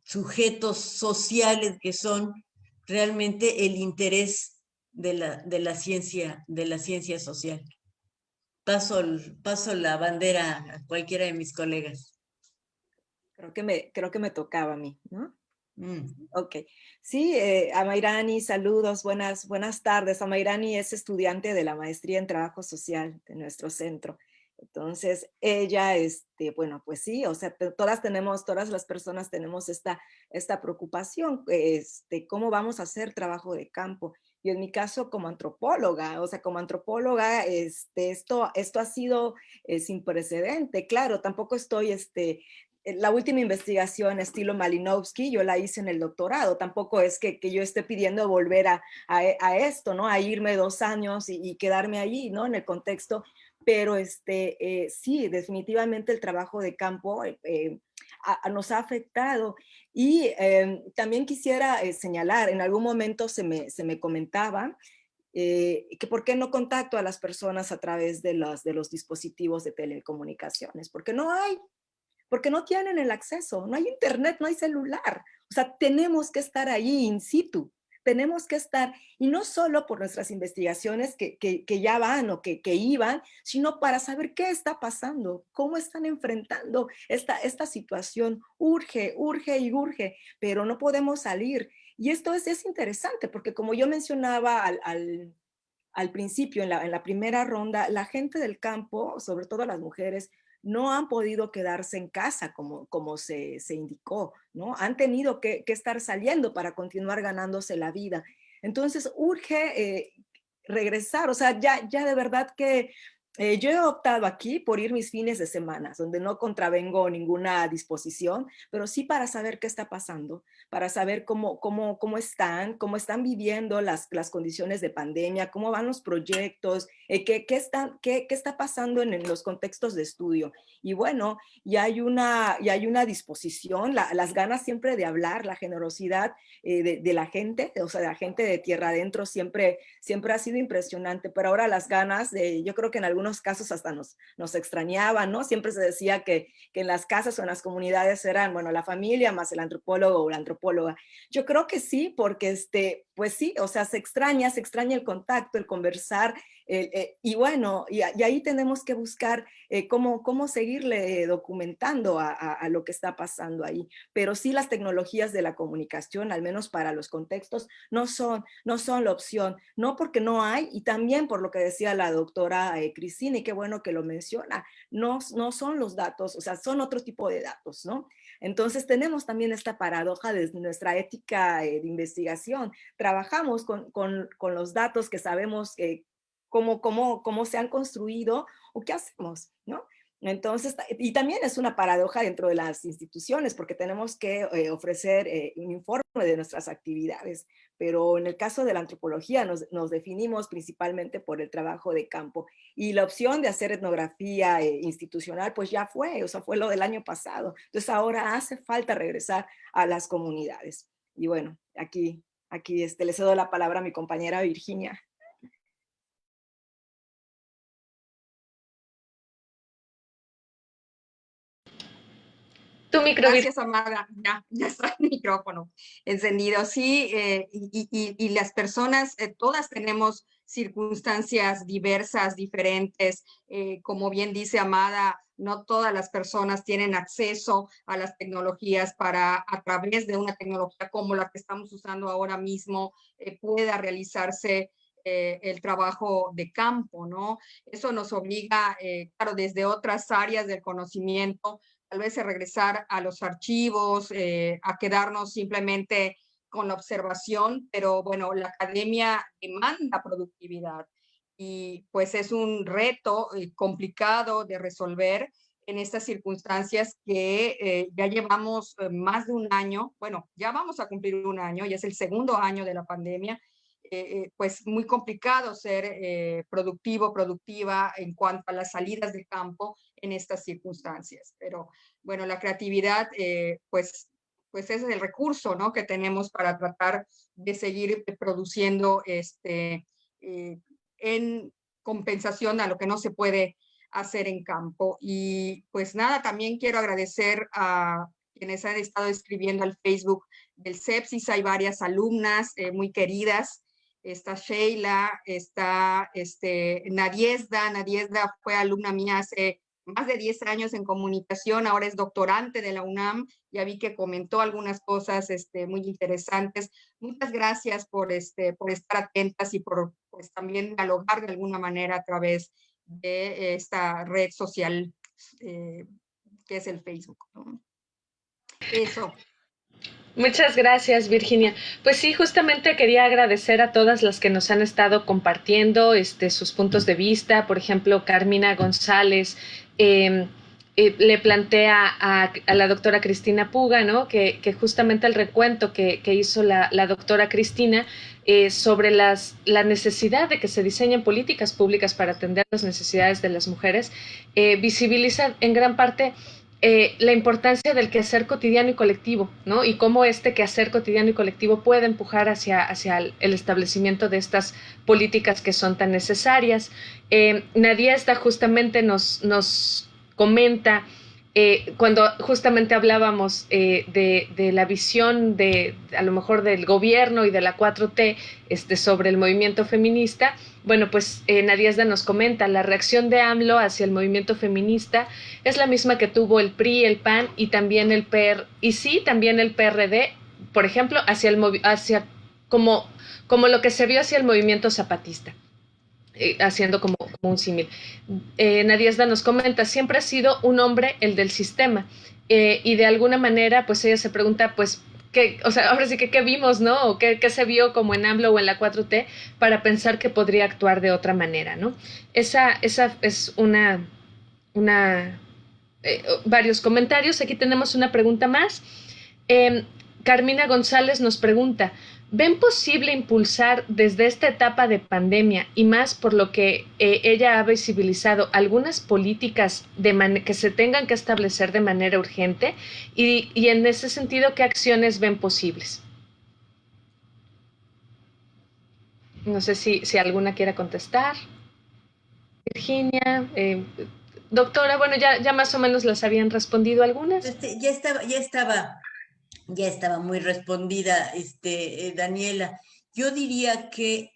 sujetos sociales que son realmente el interés de la ciencia social. Paso la bandera a cualquiera de mis colegas. Creo que me tocaba a mí, ¿no? Ok. Sí, Amairani, saludos, buenas tardes. Amairani es estudiante de la maestría en trabajo social de nuestro centro. Entonces, ella, bueno, pues sí, o sea, todas las personas tenemos esta preocupación, cómo vamos a hacer trabajo de campo. Y en mi caso, como antropóloga, o sea, como antropóloga, esto ha sido sin precedente. Claro, tampoco estoy, la última investigación estilo Malinowski, yo la hice en el doctorado, tampoco es que yo esté pidiendo volver a esto, ¿no? A irme 2 años y quedarme allí, ¿no? En el contexto, pero sí, definitivamente el trabajo de campo nos ha afectado. Y también quisiera señalar, en algún momento se me comentaba que por qué no contacto a las personas a través de los dispositivos de telecomunicaciones, porque no tienen el acceso, no hay internet, no hay celular. O sea, tenemos que estar ahí in situ, tenemos que estar, y no solo por nuestras investigaciones que ya van o que iban, sino para saber qué está pasando, cómo están enfrentando esta situación. Urge, urge y urge, pero no podemos salir. Y esto es interesante, porque como yo mencionaba al principio, en la primera ronda, la gente del campo, sobre todo las mujeres, no han podido quedarse en casa como se indicó, ¿no? Han tenido que estar saliendo para continuar ganándose la vida. Entonces, urge regresar, o sea, ya de verdad que yo he optado aquí por ir mis fines de semana, donde no contravengo ninguna disposición, pero sí para saber qué está pasando, para saber cómo están viviendo las condiciones de pandemia, cómo van los proyectos, qué está pasando en los contextos de estudio. Y bueno, y hay una disposición, las ganas siempre de hablar, la generosidad de la gente, o sea, de la gente de tierra adentro siempre ha sido impresionante, pero ahora las ganas, yo creo que en algunos casos hasta nos extrañaban, ¿no? Siempre se decía que en las casas o en las comunidades eran, bueno, la familia más el antropólogo o la antropóloga. Yo creo que sí, porque pues sí, o sea, se extraña el contacto, el conversar, y bueno, y ahí tenemos que buscar cómo seguirle documentando a lo que está pasando ahí. Pero sí las tecnologías de la comunicación, al menos para los contextos, no son la opción, no porque no hay, y también por lo que decía la doctora Cristina, y qué bueno que lo menciona, no son los datos, o sea, son otro tipo de datos, ¿no? Entonces tenemos también esta paradoja de nuestra ética de investigación. Trabajamos con los datos que sabemos cómo se han construido o qué hacemos, ¿no? Entonces, y también es una paradoja dentro de las instituciones, porque tenemos que ofrecer un informe de nuestras actividades, pero en el caso de la antropología nos definimos principalmente por el trabajo de campo, y la opción de hacer etnografía institucional pues ya fue, o sea, fue lo del año pasado. Entonces ahora hace falta regresar a las comunidades. Y bueno, aquí le cedo la palabra a mi compañera Virginia. Tu micro. Gracias, Amada. Ya está el micrófono encendido. Sí, y las personas, todas tenemos circunstancias diversas, diferentes. Como bien dice Amada, no todas las personas tienen acceso a las tecnologías para, a través de una tecnología como la que estamos usando ahora mismo, pueda realizarse el trabajo de campo, ¿no? Eso nos obliga, claro, desde otras áreas del conocimiento, tal vez a regresar a los archivos, a quedarnos simplemente con la observación, pero bueno, la academia demanda productividad y pues es un reto complicado de resolver en estas circunstancias que ya llevamos más de un año, bueno, ya vamos a cumplir un año, ya es el segundo año de la pandemia, pues muy complicado ser productivo, productiva en cuanto a las salidas de campo en estas circunstancias. Pero bueno, la creatividad, pues ese es el recurso, ¿no?, que tenemos para tratar de seguir produciendo en compensación a lo que no se puede hacer en campo. Y pues nada, también quiero agradecer a quienes han estado escribiendo al Facebook del Sepsis. Hay varias alumnas muy queridas. Está Sheila, está Nadiesda fue alumna mía hace más de 10 años en comunicación, ahora es doctorante de la UNAM, ya vi que comentó algunas cosas muy interesantes. Muchas gracias por estar atentas y por pues, también dialogar de alguna manera a través de esta red social que es el Facebook, ¿no? Eso. Muchas gracias, Virginia. Pues sí, justamente quería agradecer a todas las que nos han estado compartiendo sus puntos de vista. Por ejemplo, Carmina González le plantea a la doctora Cristina Puga, ¿no? Que justamente el recuento que hizo la doctora Cristina sobre la necesidad de que se diseñen políticas públicas para atender las necesidades de las mujeres, visibiliza en gran parte la importancia del quehacer cotidiano y colectivo, ¿no? Y cómo este quehacer cotidiano y colectivo puede empujar hacia el establecimiento de estas políticas que son tan necesarias. Nadiezda justamente nos comenta, cuando justamente hablábamos de la visión a lo mejor del gobierno y de la 4T sobre el movimiento feminista. Bueno, pues Nadiezda nos comenta, la reacción de AMLO hacia el movimiento feminista es la misma que tuvo el PRI, el PAN y también el también el PRD, por ejemplo, hacia como lo que se vio hacia el movimiento zapatista. Haciendo como un símil. Nadiezda nos comenta, siempre ha sido un hombre el del sistema, y de alguna manera, pues ella se pregunta, pues, o sea, ahora sí que qué vimos, ¿no? O qué se vio como en AMLO o en la 4T para pensar que podría actuar de otra manera, ¿no? Esa es varios comentarios. Aquí tenemos una pregunta más. Carmina González nos pregunta, ¿ven posible impulsar desde esta etapa de pandemia y más por lo que ella ha visibilizado algunas políticas que se tengan que establecer de manera urgente? Y en ese sentido, ¿qué acciones ven posibles? No sé si alguna quiera contestar. Virginia, doctora, bueno, ya más o menos las habían respondido algunas. Ya estaba muy respondida, Daniela. Yo diría que,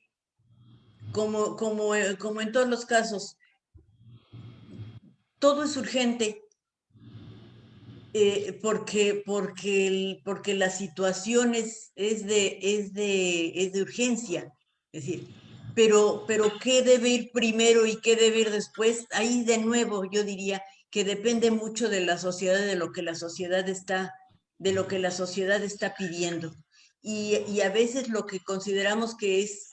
como en todos los casos, todo es urgente, porque la situación es de urgencia. Es decir, pero ¿qué debe ir primero y qué debe ir después? Ahí de nuevo yo diría que depende mucho de la sociedad, de lo que la sociedad está pidiendo. Y a veces lo que consideramos que es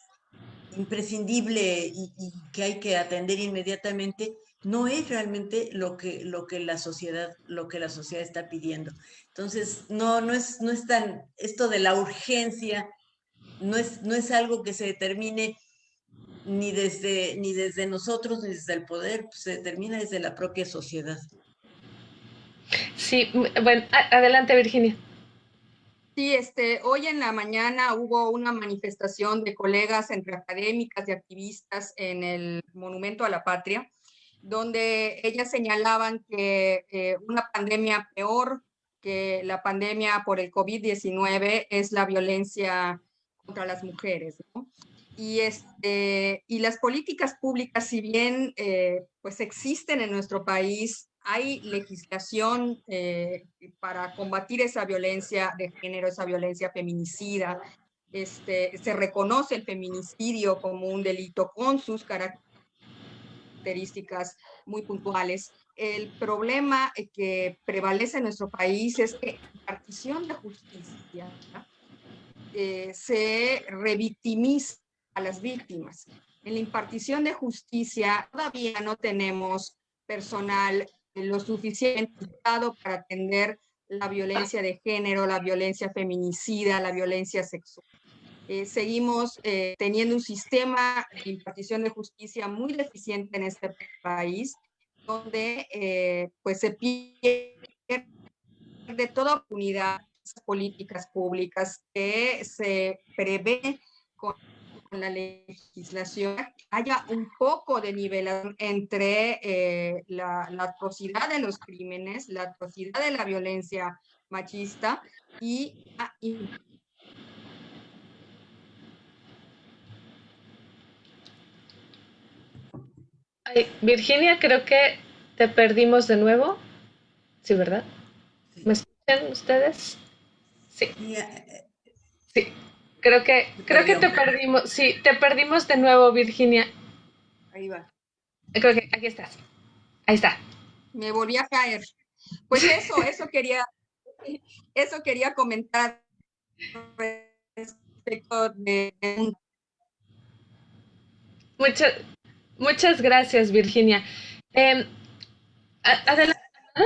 imprescindible y que hay que atender inmediatamente, no es realmente lo que la sociedad está pidiendo. Entonces, no es tan, esto de la urgencia, no es algo que se determine ni desde nosotros, ni desde el poder, pues se determina desde la propia sociedad. Sí, bueno, adelante, Virginia. Sí, hoy en la mañana hubo una manifestación de colegas entre académicas y activistas en el Monumento a la Patria, donde ellas señalaban que una pandemia peor que la pandemia por el COVID-19 es la violencia contra las mujeres, ¿no? Y las políticas públicas, si bien pues existen en nuestro país, hay legislación para combatir esa violencia de género, esa violencia feminicida. Se reconoce el feminicidio como un delito con sus características muy puntuales. El problema que prevalece en nuestro país es que la impartición de justicia se revictimiza a las víctimas. En la impartición de justicia todavía no tenemos personal lo suficiente para atender la violencia de género, la violencia feminicida, la violencia sexual. Seguimos teniendo un sistema de impartición de justicia muy deficiente en este país, donde pues se pierde toda oportunidad políticas públicas que se prevé con la legislación, haya un poco de nivelación entre la atrocidad de los crímenes, la atrocidad de la violencia machista y Ay, Virginia, creo que te perdimos de nuevo. Sí, ¿verdad? Sí. ¿Me escuchan ustedes? Sí, Y, sí. Creo que perdió. te perdimos. Sí, te perdimos de nuevo, Virginia. ahí va. Creo que aquí estás. Ahí está. Me volví a caer. Pues eso quería comentar respecto de Muchas, muchas gracias, Virginia. Eh, adelante.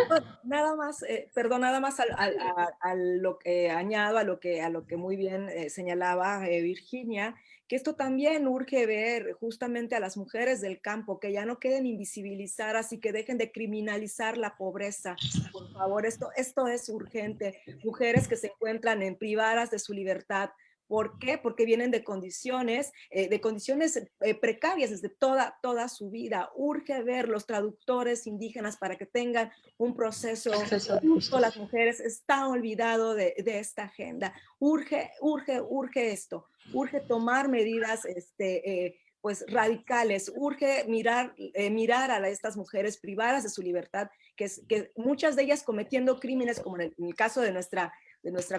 Bueno, nada más, perdón, nada más a lo que añado, a lo que muy bien señalaba Virginia, que esto también urge ver justamente a las mujeres del campo, que ya no queden invisibilizadas y que dejen de criminalizar la pobreza. Por favor, esto es urgente. Mujeres que se encuentran en privadas de su libertad. ¿Por qué? Porque vienen de condiciones precarias desde toda su vida. Urge ver los traductores indígenas para que tengan un proceso justo a las mujeres. Está olvidado de esta agenda. Urge esto. Urge tomar medidas pues radicales, urge mirar a estas mujeres privadas de su libertad, que muchas de ellas cometiendo crímenes, como en el caso de nuestra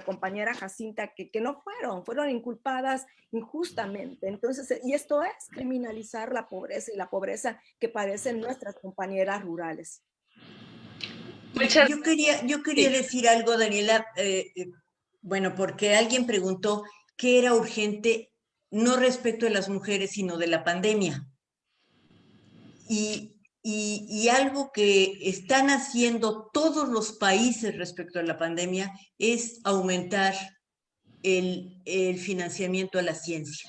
compañera Jacinta, que no fueron inculpadas injustamente. Entonces, y esto es criminalizar la pobreza y la pobreza que padecen nuestras compañeras rurales. Muchas, Yo quería decir algo, Daniela, bueno, porque alguien preguntó qué era urgente, no respecto de las mujeres, sino de la pandemia. Y algo que están haciendo todos los países respecto a la pandemia es aumentar el financiamiento a la ciencia.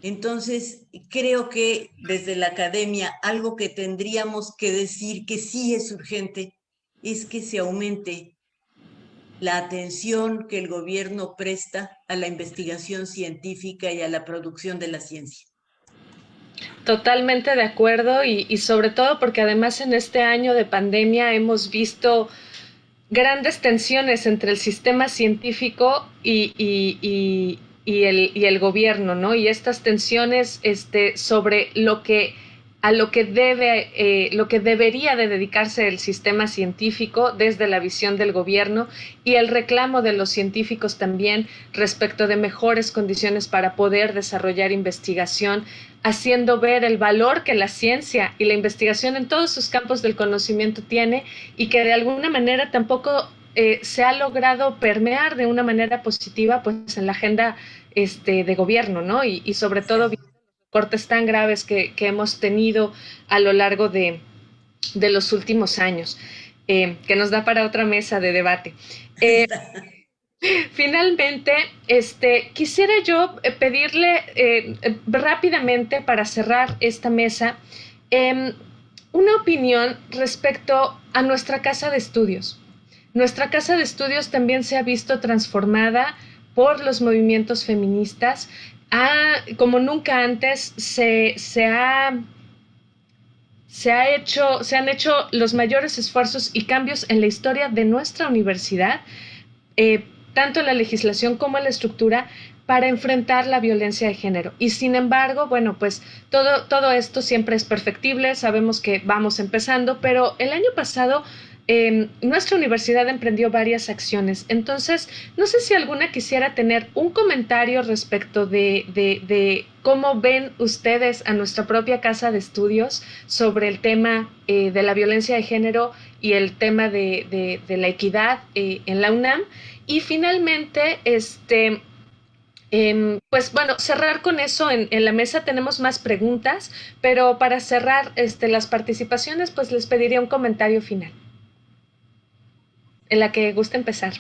Entonces, creo que desde la academia algo que tendríamos que decir que sí es urgente es que se aumente la atención que el gobierno presta a la investigación científica y a la producción de la ciencia. totalmente de acuerdo y sobre todo porque además en este año de pandemia hemos visto grandes tensiones entre el sistema científico y el gobierno, ¿no? Y estas tensiones sobre lo que debería de dedicarse el sistema científico desde la visión del gobierno y el reclamo de los científicos también respecto de mejores condiciones para poder desarrollar investigación, haciendo ver el valor que la ciencia y la investigación en todos sus campos del conocimiento tiene y que de alguna manera tampoco se ha logrado permear de una manera positiva pues en la agenda de gobierno, ¿no? Y sobre todo cortes tan graves que hemos tenido a lo largo de los últimos años, que nos da para otra mesa de debate. Finalmente, quisiera yo pedirle rápidamente para cerrar esta mesa una opinión respecto a nuestra casa de estudios. Nuestra casa de estudios también se ha visto transformada por los movimientos feministas. Como nunca antes se han hecho los mayores esfuerzos y cambios en la historia de nuestra universidad, tanto en la legislación como en la estructura, para enfrentar la violencia de género. Y sin embargo, bueno, pues todo esto siempre es perfectible, sabemos que vamos empezando, pero el año pasado nuestra universidad emprendió varias acciones. No sé si alguna quisiera tener un comentario respecto de cómo ven ustedes a nuestra propia casa de estudios sobre el tema de la violencia de género y el tema de la equidad en la UNAM. Y finalmente, pues bueno, cerrar con eso en la mesa. Tenemos más preguntas, pero para cerrar las participaciones, pues les pediría un comentario final en la que guste empezar.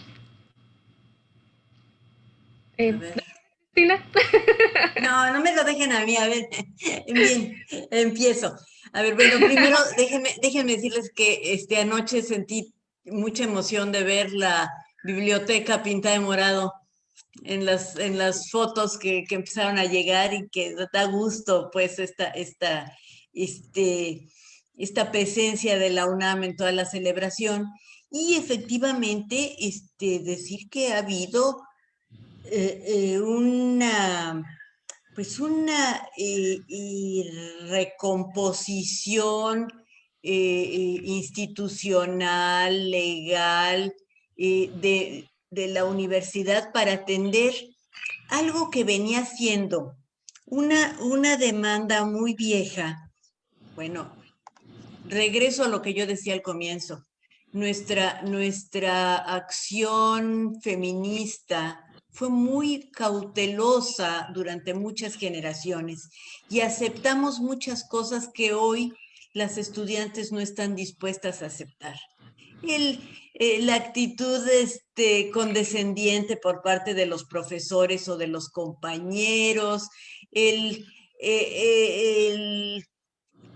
A ver. Cristina. No me lo dejen a mí, a ver, bien, empiezo. A ver, bueno, primero déjenme decirles que anoche sentí mucha emoción de ver la biblioteca pintada de morado en las fotos que empezaron a llegar y que da gusto, pues, esta presencia de la UNAM en toda la celebración. Y efectivamente, decir que ha habido una recomposición institucional, legal, de la universidad para atender algo que venía siendo una demanda muy vieja Bueno, regreso a lo que yo decía al comienzo. Nuestra acción feminista fue muy cautelosa durante muchas generaciones y aceptamos muchas cosas que hoy las estudiantes no están dispuestas a aceptar. La actitud condescendiente por parte de los profesores o de los compañeros, el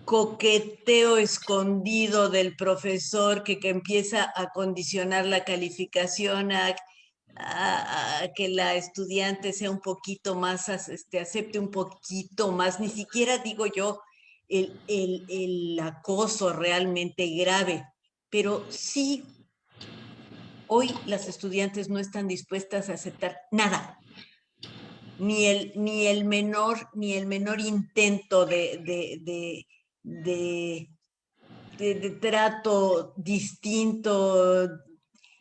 coqueteo escondido del profesor que empieza a condicionar la calificación a que la estudiante sea un poquito más, acepte un poquito más, ni siquiera digo yo el acoso realmente grave, pero sí, hoy las estudiantes no están dispuestas a aceptar nada, ni el menor intento de trato distinto.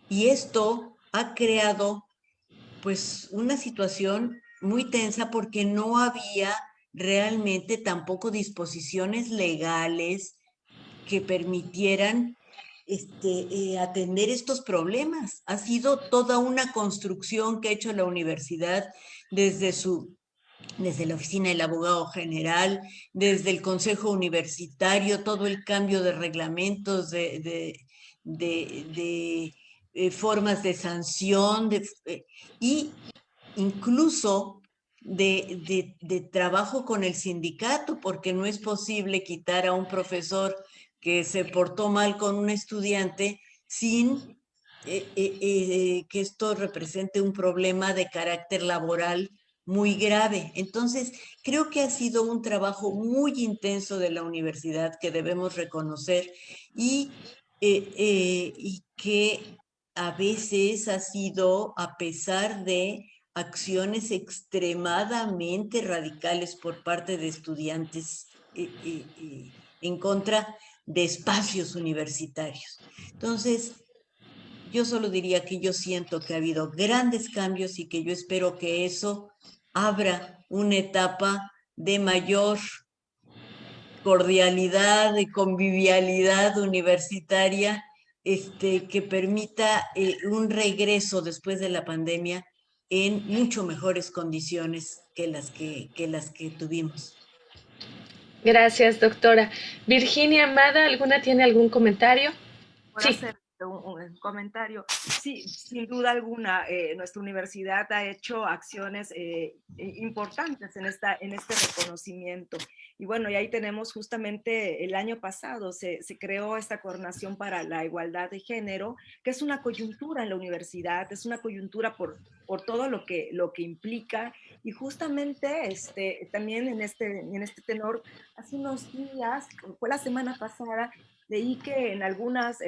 Y esto ha creado pues una situación muy tensa porque no había realmente tampoco disposiciones legales que permitieran atender estos problemas. Ha sido toda una construcción que ha hecho la universidad desde la oficina del abogado general, desde el consejo universitario, todo el cambio de reglamentos, de formas de sanción, y incluso de trabajo con el sindicato, porque no es posible quitar a un profesor que se portó mal con un estudiante sin que esto represente un problema de carácter laboral muy grave. Entonces, creo que ha sido un trabajo muy intenso de la universidad que debemos reconocer y que a veces ha sido a pesar de acciones extremadamente radicales por parte de estudiantes en contra de espacios universitarios. Entonces, yo solo diría que yo siento que ha habido grandes cambios y que yo espero que eso abra una etapa de mayor cordialidad y convivialidad universitaria, que permita un regreso después de la pandemia en mucho mejores condiciones que las que tuvimos. Gracias, doctora. Virginia Amada, ¿alguna tiene algún comentario? Puedo Sí. hacer un comentario. Sí, sin duda alguna, nuestra universidad ha hecho acciones importantes en este reconocimiento. Y bueno, y ahí tenemos justamente el año pasado se creó esta coordinación para la igualdad de género, que es una coyuntura en la universidad, es una coyuntura por todo lo que implica. Y justamente también en este tenor, hace unos días, fue la semana pasada, leí que en algunas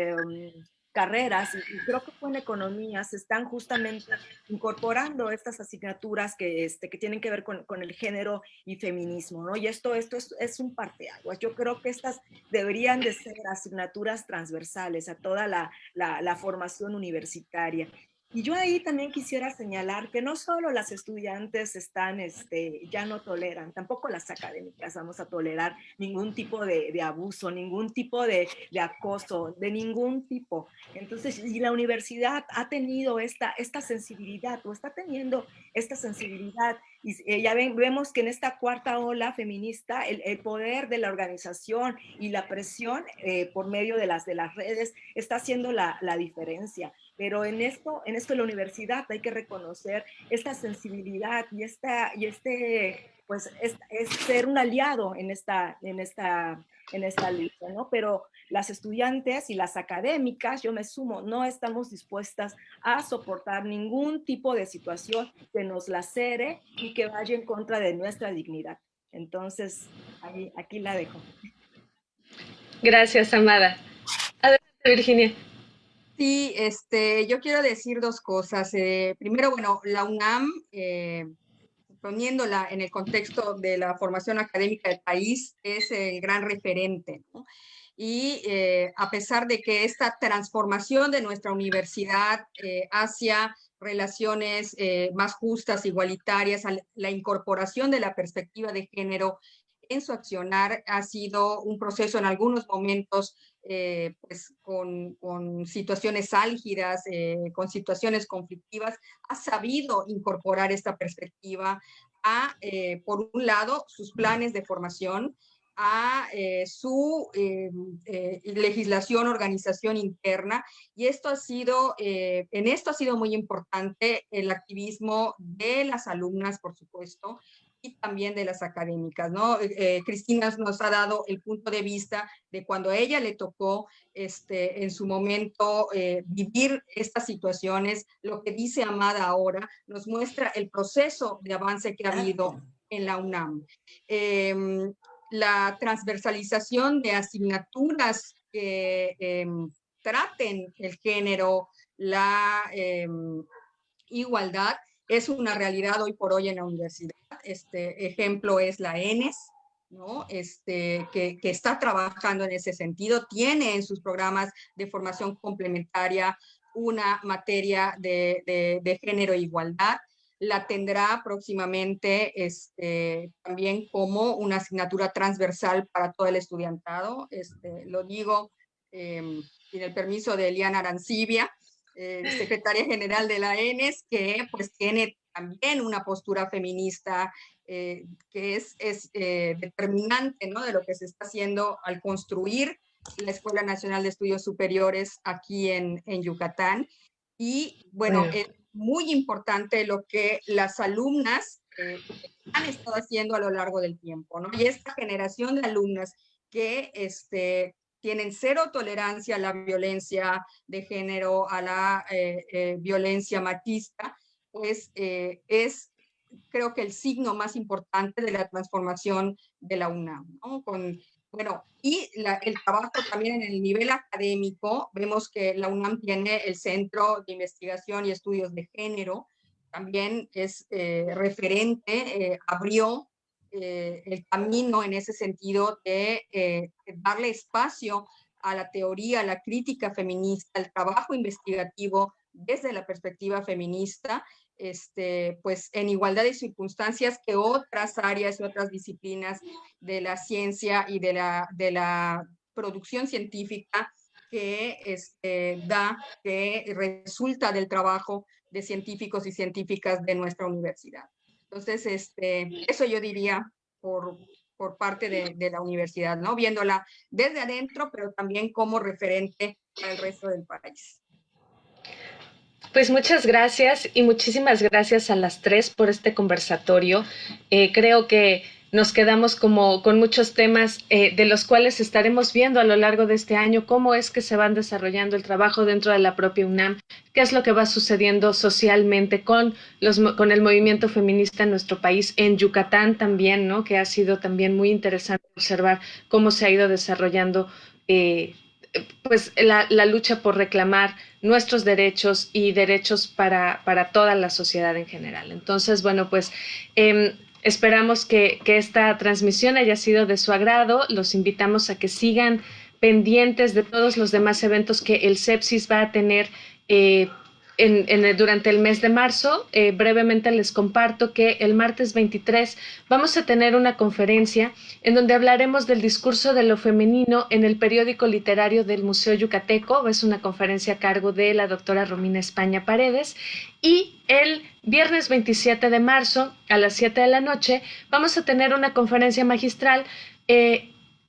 carreras, y creo que fue en economía, se están justamente incorporando estas asignaturas que tienen que ver con el género y feminismo, ¿no? Y esto es un parteaguas. Yo creo que estas deberían de ser asignaturas transversales a toda la formación universitaria. Y yo ahí también quisiera señalar que no solo las estudiantes ya no toleran, tampoco las académicas vamos a tolerar ningún tipo de abuso, ningún tipo de acoso, de ningún tipo. Entonces, y la universidad ha tenido esta sensibilidad, o está teniendo esta sensibilidad, y ya vemos que en esta cuarta ola feminista, el poder de la organización y la presión por medio de las redes está haciendo la diferencia. Pero en esto la universidad hay que reconocer esta sensibilidad y pues es ser un aliado en esta lucha, ¿no? Pero las estudiantes y las académicas, yo me sumo, no estamos dispuestas a soportar ningún tipo de situación que nos lacere y que vaya en contra de nuestra dignidad. Entonces, aquí la dejo. Gracias, Amada. Adelante, Virginia. Sí, yo quiero decir dos cosas. Primero, bueno, la UNAM, poniéndola en el contexto de la formación académica del país, es el gran referente, ¿no? Y a pesar de que esta transformación de nuestra universidad hacia relaciones más justas, igualitarias, la incorporación de la perspectiva de género en su accionar ha sido un proceso en algunos momentos pues con situaciones álgidas, con situaciones conflictivas, ha sabido incorporar esta perspectiva a, por un lado, sus planes de formación, a su legislación, organización interna, y esto ha sido, en esto ha sido muy importante el activismo de las alumnas, por supuesto, y también de las académicas, ¿no? Cristina nos ha dado el punto de vista de cuando a ella le tocó en su momento vivir estas situaciones. Lo que dice Amada ahora nos muestra el proceso de avance que ha habido en la UNAM. La transversalización de asignaturas que traten el género, la igualdad, es una realidad hoy por hoy en la universidad. Ejemplo es la ENES, ¿no? Que está trabajando en ese sentido, tiene en sus programas de formación complementaria una materia de género e igualdad, la tendrá próximamente también como una asignatura transversal para todo el estudiantado. Lo digo sin el permiso de Eliana Arancibia, secretaria general de la ENES, que pues tiene también una postura feminista que es determinante, ¿no?, de lo que se está haciendo al construir la Escuela Nacional de Estudios Superiores aquí en Yucatán. Y bueno, es muy importante lo que las alumnas han estado haciendo a lo largo del tiempo, ¿no? Y esta generación de alumnas que tienen cero tolerancia a la violencia de género, a la violencia machista, pues es, creo que el signo más importante de la transformación de la UNAM, ¿no? Bueno, y el trabajo también en el nivel académico, vemos que la UNAM tiene el Centro de Investigación y Estudios de Género, también es referente, abrió el camino en ese sentido de darle espacio a la teoría, a la crítica feminista, al trabajo investigativo desde la perspectiva feminista, pues en igualdad de circunstancias que otras áreas y otras disciplinas de la ciencia y de la producción científica que que resulta del trabajo de científicos y científicas de nuestra universidad. Entonces, eso yo diría por parte de la universidad, ¿no? Viéndola desde adentro, pero también como referente para el resto del país. Pues muchas gracias y muchísimas gracias a las tres por este conversatorio. Creo que nos quedamos como con muchos temas de los cuales estaremos viendo a lo largo de este año cómo es que se van desarrollando el trabajo dentro de la propia UNAM, qué es lo que va sucediendo socialmente con el movimiento feminista en nuestro país, en Yucatán también, ¿no? Que ha sido también muy interesante observar cómo se ha ido desarrollando pues la lucha por reclamar nuestros derechos y derechos para toda la sociedad en general. Entonces, bueno, pues esperamos que esta transmisión haya sido de su agrado. Los invitamos a que sigan pendientes de todos los demás eventos que el CEPSIS va a tener durante el mes de marzo. Brevemente les comparto que el martes 23 vamos a tener una conferencia en donde hablaremos del discurso de lo femenino en el periódico literario del Museo Yucateco. Es una conferencia a cargo de la doctora Romina España Paredes. Y el viernes 27 de marzo a las 7 de la noche vamos a tener una conferencia magistral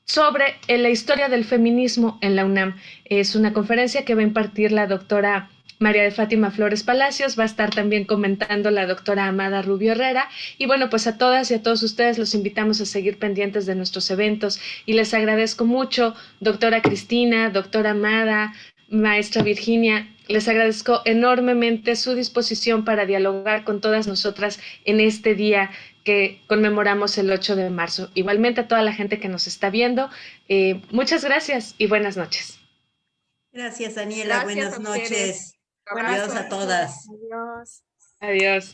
sobre la historia del feminismo en la UNAM. Es una conferencia que va a impartir la doctora María de Fátima Flores Palacios, va a estar también comentando la doctora Amada Rubio Herrera. Y bueno, pues a todas y a todos ustedes los invitamos a seguir pendientes de nuestros eventos y les agradezco mucho, doctora Cristina, doctora Amada, maestra Virginia, les agradezco enormemente su disposición para dialogar con todas nosotras en este día que conmemoramos el 8 de marzo. Igualmente a toda la gente que nos está viendo, muchas gracias y buenas noches. Gracias, Daniela. Buenas noches. Adiós a todas. Adiós. Adiós.